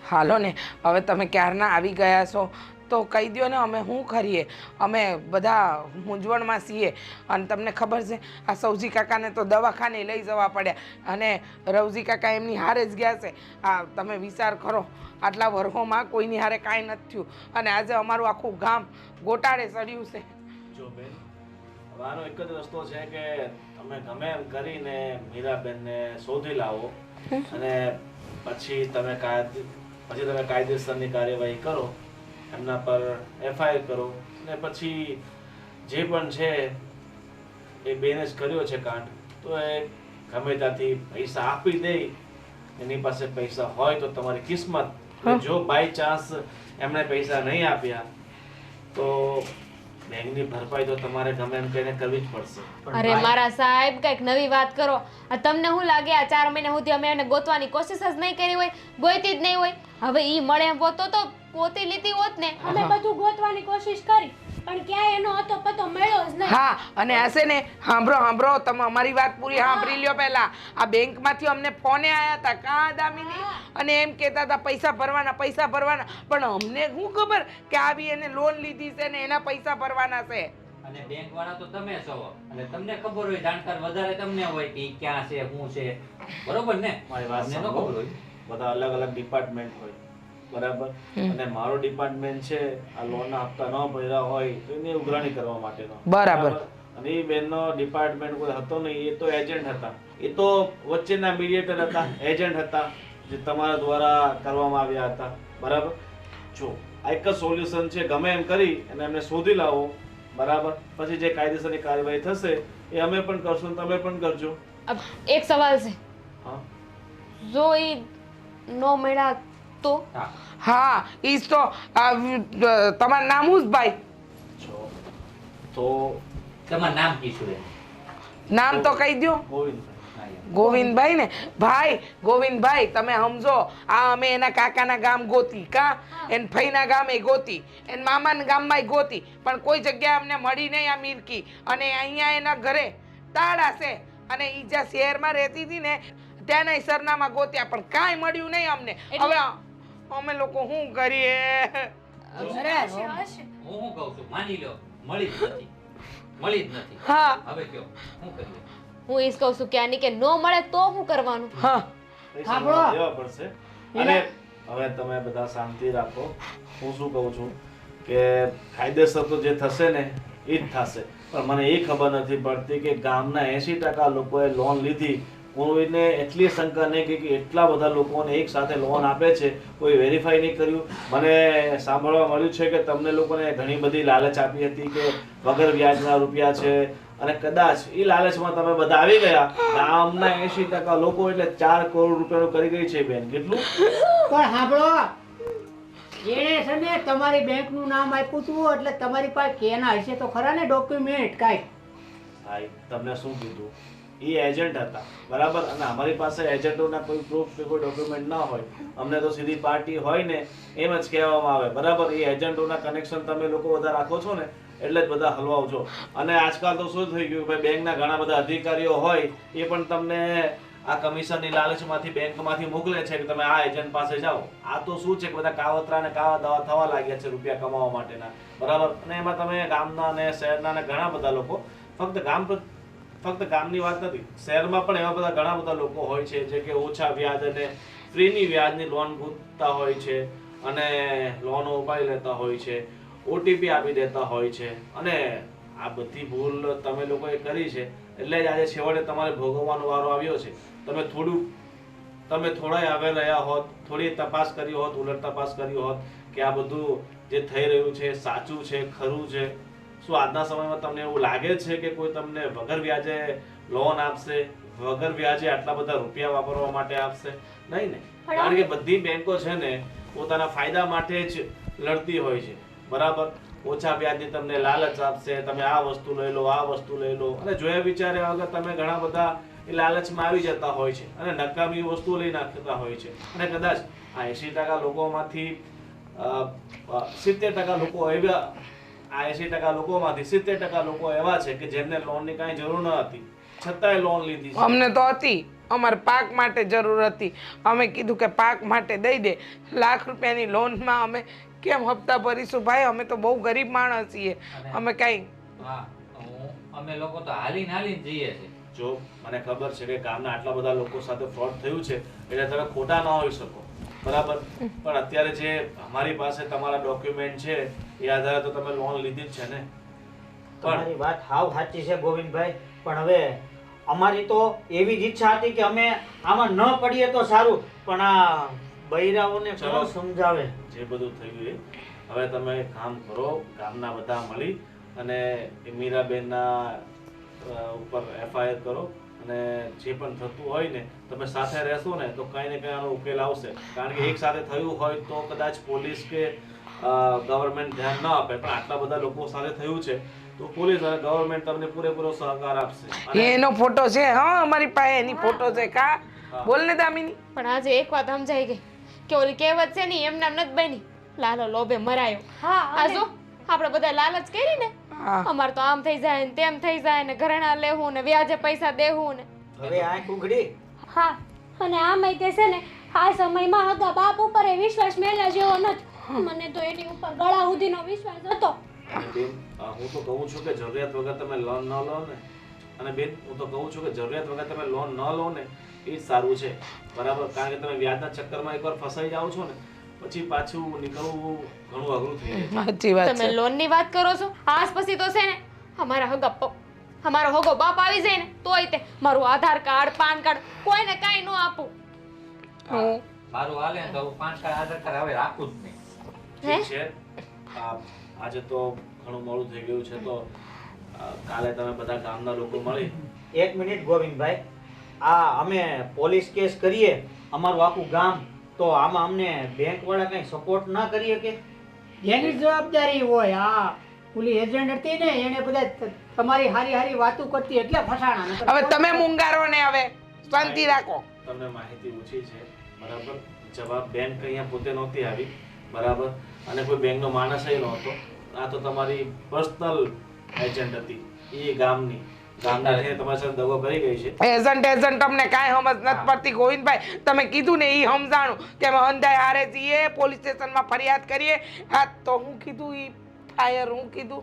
હાલો ને હવે તમે ક્યારના આવી ગયા છો તો કહી દો ને, અમે શું કરીએ? અમે બધા મૂંઝવણમાં છીએ. અને તમને ખબર છે, આ સૌજી કાકાને તો દવાખાને લઈ જવા પડ્યા, અને રવજી કાકા એમની હારે જ ગયા છે. આ તમે વિચાર કરો, આટલા વર્ષોમાં કોઈની હારે કાંઈ નથી થયું, અને આજે અમારું આખું ગામ ગોટાળે ચડ્યું છે. જો બેન, હવે આનો એક જ રસ્તો છે કે તમે ગમે એમ કરીને મીરાબેનને શોધી લાવો, અને પછી તમે કાયદેસરની કાર્યવાહી કરો, એમના પર FIR કરો, ને પછી જે પણ છે એ બેને જ કર્યો છે કાંડ, તો એ ગમે ત્યાંથી પૈસા આપી દે. એની પાસે પૈસા હોય તો તમારી કિસ્મત. જો બાય ચાન્સ એમણે પૈસા નહીં આપ્યા તો બેંકની ભરપાઈ તો તમારે ગમે એમ કહીને કરવી જ પડશે. અરે મારા સાહેબ, કઈક નવી વાત કરો. આ તમને શું લાગે આ 4 મહિના સુધી અમે એને ગોતવાની કોશિશ જ નહીં કરી હોય, ગોતી જ નહીં હોય? હવે ઈ મળે એમ હોતો તો ગોતી લીધી હોત ને. અમે બધું ગોતવાની કોશિશ કરી પણ ક્યાંય એનો હતો પતો મળ્યો જ નહીં. હા, અને હશે ને, સાંભળો, તમે અમારી વાત પૂરી સાંભળી લ્યો. પહેલા આ બેંકમાંથી અમને ફોને આવ્યા હતા, કાં દામિની, અને એમ કહેતા હતા પૈસા ભરવાના. પણ અમને શું ખબર કે આવી એને લોન લીધી છે ને એના પૈસા ભરવાના છે. અને બેંક વાળા તો તમે છો, અને તમને ખબર હોય, જાણકાર વધારે તમને હોય કે ઈ ક્યાં છે, શું છે, બરોબર ને? મારી વાત તમને ન સાંભળો. ખબર હોય. બધા અલગ અલગ ડિપાર્ટમેન્ટ હોય, બરાબર? અને મારો ડિપાર્ટમેન્ટ છે આ લોનના હપ્તા ન ભર્યા હોય તો એની ઉઘરાણી કરવા માટેનો. બરાબર. અને એ બેનનો ડિપાર્ટમેન્ટ કોઈ હતો નહીં, એ તો એજન્ટ હતા. એ તો વચ્ચેના મીડિયેટર હતા, એજન્ટ હતા, જે તમારા દ્વારા કરવામાં આવ્યા હતા, બરાબર? જો આ એક જ સોલ્યુશન છે, ગમે એમ કરી અને એમને શોધી લાવો, બરાબર? પછી જે કાયદેસરની કાર્યવાહી થશે એ અમે પણ કરશું, તમે પણ કરજો. अब एक सवाल છે, હા, જો ઈ નો મળ્યા તો? હા, ઈ જ તો. તમારું નામ શું છે ભાઈ? જો તો તમારું નામ કીશું એ? નામ તો કહી દો. ગોવિંદભાઈ. ગોવિંદભાઈ ને? ભાઈ ગોવિંદભાઈ, તમે સમજો, આ અમે એના કાકાના ગામ ગોતી, કા એન ફઈના ગામે ગોતી, એન મામાના ગામમાં ગોતી, પણ કોઈ જગ્યાએ અમને મળી નહીં આ મિરકી. અને અહીંયા એના ઘરે તાળા છે, અને ઈ જ્યાં શહેરમાં રહેતી હતી ને ત્યાંના સરનામા ગોત્યા, પણ કાંઈ મળ્યું નહીં અમને. હવે અમે લોકો શું કરીએ? હું શું કહું છું, માની લો મળી જ નથી. હા હવે કયો શું કરીએ? હું ઈ જ કહું છું કે આની કે નો મળે તો શું કરવાનું? હા, પૈસા દેવા પડશે. અને હવે તમે બધા શાંતિ રાખો. હું શું કહું છું કે કાયદેસર તો જે થશે ને એ જ થશે, પણ મને એ ખબર નથી પડતી કે ગામના 80% લોકોએ લોન લીધી. કોઈને એટલી શંકા નહીં કે એટલા બધા લોકોને એક સાથે લોન આપે છે, કોઈ વેરીફાઈ નહીં કર્યું. મને સાંભળવા મળ્યું છે કે તમને લોકોને ઘણી બધી લાલચ આપી હતી કે વગર વ્યાજના રૂપિયા છે, અને કદાચ એ લાલચમાં તમે બધા આવી ગયા. ગામના 80% લોકો એટલે 4 કરોડ રૂપિયાનું કરી ગઈ છે બેન. કેટલું? પણ સાંભળો, એણે છે ને તમારી બેંકનું નામ આપ્યું હતું, એટલે તમારી પાસે કેના હશે તો ખરા ને ડોક્યુમેન્ટ કાંઈ? ભાઈ તમને શું કીધું, એ એજન્ટ હતા, બરાબર? અને અમારી પાસે એજન્ટોના કોઈ પ્રૂફ કે કોઈ ડોક્યુમેન્ટ ના હોય. અમને તો સીધી પાર્ટી હોય ને એમ જ કહેવામાં આવે, બરાબર? એ એજન્ટોના કનેક્શન તમે લોકો બધા રાખો છો ને એટલે જ બધા હલવાઓ છો. અને આજકાલ તો શું થઈ ગયું, ભાઈ બેંકના ઘણા બધા અધિકારીઓ હોય એ પણ તમને આ કમિશનની લાલચમાંથી બેંકમાંથી મોકલે છે કે તમે આ એજન્ટ પાસે જાઓ. આ તો શું છે કે બધા કાવતરા ને કાવા દાવા થવા લાગ્યા છે રૂપિયા કમાવા માટેના, બરાબર? અને એમાં તમે ગામના ને શહેરના ને ઘણા બધા લોકો, ફક્ત ગામની વાત નથી, શહેરમાં પણ એવા બધા ઘણા બધા લોકો હોય છે જે કે ઓછા વ્યાજ અને ફ્રીની વ્યાજની લોન ગૂંથતા હોય છે, અને લોનો ઉપાડી લેતા હોય છે, OTP આપી દેતા હોય છે. અને આ બધી ભૂલ તમે લોકોએ કરી છે, એટલે જ આજે છેવટે તમારે ભોગવવાનો વારો આવ્યો છે. તમે થોડાય આવે રહ્યા હોત, થોડી તપાસ કરી હોત, ઉલટ તપાસ કરી હોત કે આ બધું જે થઈ રહ્યું છે સાચું છે, ખરું છે. શું આજના સમયમાં તમને એવું લાગે છે કે કોઈ તમને વગર વ્યાજે લોન આપશે, વગર વ્યાજે આટલા બધા રૂપિયા વાપરવા માટે આપશે? નહીં ને. કારણ કે બધી બેંકો છે ને પોતાના ફાયદા માટે જ લડતી હોય છે, બરાબર? ઓછા વ્યાજની તમને લાલચ આપશે, તમે આ વસ્તુ લઈ લો, આ વસ્તુ લઈ લો, અને જોયા વિચાર્યા વગર તમે ઘણા બધા એ લાલચમાં આવી જતા હોય છે અને નકામી વસ્તુઓ લઈ નાખતા હોય છે. અને કદાચ આ 80% લોકોમાંથી 70% લોકો એવા, આ 80% લોકોમાંથી 70% લોકો એવા છે કે જેમને લોનની કાંઈ જરૂર ન હતી છતાંય લોન લીધી છે. અમને તો હતી, અમારે પાક માટે જરૂર હતી. અમે કીધું કે પાક માટે દઈ દે. ₹1,00,000 લોનમાં અમે કેમ હપ્તા ભરીશું ભાઈ? અમે તો બહુ ગરીબ માણસ છીએ. અમે કાંઈ હા અમે લોકો તો હાલીને હાલીને જઈએ છીએ. જો મને ખબર છે કે ગામના આટલા બધા લોકો સાથે ફ્રોડ થયું છે એટલે તમે ખોટા ન હોઈ શકો, બરાબર, પણ અત્યારે જે અમારી પાસે તમારા ડોક્યુમેન્ટ છે એ આધારે તો તમે લોન લીધી જ છે ને. તમારી વાત હાવ સાચી છે ગોવિંદભાઈ, પણ હવે અમારી તો એવી જ ઈચ્છા હતી કે અમે આમાં ન પડીએ તો સારું, પણ આ બૈરાઓને કોણ સમજાવે? જે બધું થયું એ હવે તમે કામ કરો, ગામના બધા મળી અને એ મીરાબેનના ઉપર એફઆઈઆર કરો અને જે પણ થતું હોય ને તમે સાથે રહેશો ને તો કંઈ ને કંઈ આનો ઉકેલ આવશે. કારણ કે એક સાથે થયું હોય તો કદાચ પોલીસ કે ગવર્મેન્ટ ધ્યાન ન આપે, પણ આટલા બધા લોકો સાથે થયું છે તો પોલીસ અને ગવર્મેન્ટ તમને પૂરેપૂરો સહકાર આપશે. એનો ફોટો છે, હા અમારી પાસે એની ફોટો છે. કા બોલ ને દામિની. પણ આજે એક વાત સમજાઈ ગઈ કે ઓલી કહેવત છે ને એમ નામ નથી બની, લાલો લોભે મરાયો. હા આ જો આપણે બધા લાલચ કરી ને, હા અમાર તો આમ થઈ જાય ને તેમ થઈ જાય ને ઘરેણા લેવું ને વ્યાજે પૈસા દેવું ને. હવે આંખ ઉઘડી. હા અને આમાંય તે છે ને આ સમયમાં હગા બાપ ઉપર એ વિશ્વાસ મેળા જેવો નથી. મને તો એની ઉપર ગળા સુધીનો વિશ્વાસ હતો. અને બેન હું તો કહું છું કે જરૂરિયાત વગર તમે લોન ન લો ને, અને બેન હું તો કહું છું કે જરૂરિયાત વગર તમે લોન ન લો ને એ જ સારું છે, બરાબર, કારણ કે તમે વ્યાજના ચક્કરમાં એકવાર ફસાઈ જાઓ છો ને પછી પાછું નીકળવું ઘણું અઘરું થઈ જાય. સાચી વાત તમે છે. લોન ની વાત કરો છો, આસ પછી તો છે ને અમારો હગો બાપ આવી જાય ને તોય તે મારું આધાર કાર્ડ પાન કાર્ડ કોઈને કાંઈ ન આપું. મારું હાલે ને તો હું 5 કાર્ડ આધાર કાર્ડ હવે રાખું જ નહીં. ઠીક છે, આજે તો ઘણું મોડું થઈ ગયું છે તો કાલે તમે બધા ગામના લોકો મળી. એક મિનિટ ગોવિંદભાઈ, આ અમે પોલીસ કેસ કરીએ અમારું આખું ગામ, તો આમાં અમને બેંક વાળા કઈ સપોર્ટ ના કરીએ કે? એની જવાબદારી હોય. આ ઓલી એજન્ટ હતી ને એને બધા તમારી હારી હારી વાતો કરતી એટલે ફસાણા. હવે તમે મુંગારો ને હવે શાંતિ રાખો. તમને માહિતી ઓછી છે, બરાબર, જવાબ બેંક અહીંયા પોતે નહોતી આવી, બરાબર, અને કોઈ બેંકનો માણસ નહોતો. આ તો તમારી પર્સનલ એજન્ટ હતી, એ ગામની છે તમારી સાથે દગો કરી ગઈ છે. એજન્ટ તમને કાંઈ સમજ નથી પડતી ગોવિંદભાઈ. તમે કીધું ને એ સમજાણું કે અમે અંધાય હારે જઈએ પોલીસ સ્ટેશનમાં ફરિયાદ કરીએ. હા તો હું કીધું ઈ ફાયર, હું કીધું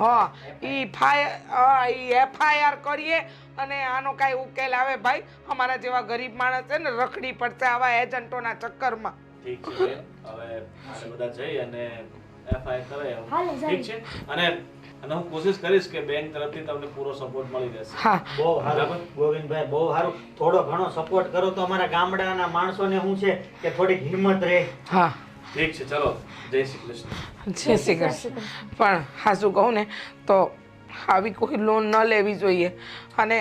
હા ઈ ફાયર, હા ઈ એફઆઈઆર કરીએ અને આનો કાંઈ ઉકેલ આવે ભાઈ. અમારા જેવા ગરીબ માણસ છે ને રખડી પડશે આવા એજન્ટોના ચક્કરમાં. ઠીક છે, હવે આપણે બધા જઈ અને એફઆઈઆર કરે. હાલો, ઠીક છે, અને હું કોશિશ કરીશ કે બેંક તરફથી તમને પૂરો સપોર્ટ મળી રહેશે. હા બહુ સારું ગોવિંદભાઈ, બહુ સારું. થોડો ઘણો સપોર્ટ કરો તો અમારા ગામડાના માણસોને શું છે કે થોડીક હિંમત રહે. હા ઠીક છે, ચલો, જય શ્રી કૃષ્ણ. જય શ્રી કૃષ્ણ. પણ હાસું કહું ને તો આવી કોઈ લોન ન લેવી જોઈએ અને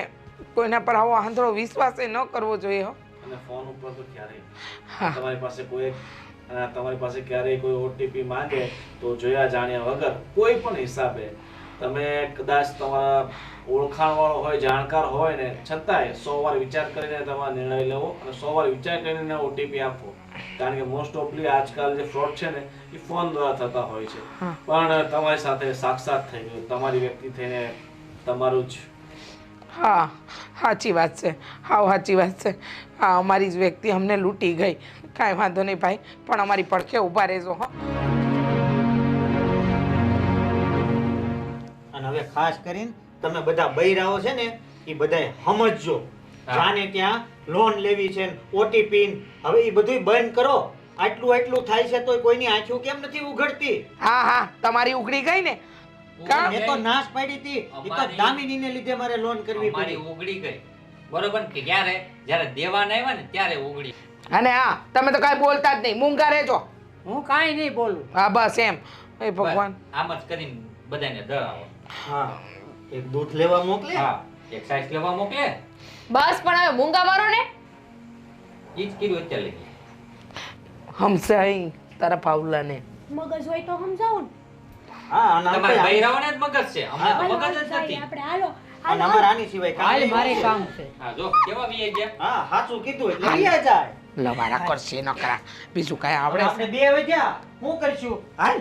કોઈના પર આવો આંધળો વિશ્વાસ ન કરવો જોઈએ. અને ફોન ઉપર તો ક્યારેય તમારી પાસે ક્યારેય કોઈ ઓટીપી માંગે તો જોયા જાણ્યા વગર કોઈ પણ હિસાબે તમે કદાચ તમારા ઓળખાણવાળો હોય, જાણકાર હોય ને છતાંય 100 વાર વિચાર કરીને તમારો નિર્ણય લેવો અને 100 વાર વિચાર કરીને ઓટીપી આપવો. કારણ કે મોસ્ટ ઓફલી આજકાલ જે ફ્રોડ છે ને એ ફોન દ્વારા થતા હોય છે, પણ તમારી સાથે સાક્ષાત થઈ ગયું, તમારી વ્યક્તિ થઈને તમારું જ. હા સાચી વાત છે, હા સાચી વાત છે. હા અમારી જ વ્યક્તિ અમને લૂંટી ગઈ. કાંઈ વાંધો નહીં ભાઈ, પણ અમારી પડખે ઊભા રહેજો. હા અને હવે ખાસ કરીને તમે બધા બૈરાઓ છે ને એ બધાય સમજજો. જાને ત્યાં લોન લેવી છે, ઓટીપી, હવે એ બધું બંધ કરો. આટલું થાય છે તો કોઈની આંખો કેમ નથી ઉઘડતી? હા હા તમારી ઉઘડી ગઈ ને. મેં તો નાશ પાડી હતી. એ તો દામિનીને લીધે મારે લોન કરવી મારી પડી. ઉગડી ગઈ, બરોબર, કે જ્યારે દેવાના આવ્યા ને ત્યારે ઉગડી. અને હા તમે તો કાંઈ બોલતા જ નહીં, મૂંગા રહેજો. હું કાંઈ નહીં બોલું. હા બસ એમ. એ ભગવાન, આમ જ કરીને બધાને ડરાવો. હા, એક દૂધ લેવા મોકલે. હા, એક્સરસાઇઝ લેવા મોકલે. બસ પણ હવે મૂંગા મારો ને. ઈ જ કીધું અત્યારે લગી. હમસાઈ તારા પાવલાને. મગજ હોય તો સમજાવું હા, અને તમારા આપણે બૈરાઓને જ મગજ છે, અમને તો મગજ જ નથી. આપણે હાલો અને અમારે આની સિવાય કામ હાલ નહીં. મારે કામ છે. હા જો કેવા વી ગયા. હા, સાચું કીધું એટલે લઈ જાય. લવાડા કરશે નકરા, બીજું કાંઈ આવડે આપણે બે હવે ગયા શું કરશું? હાલ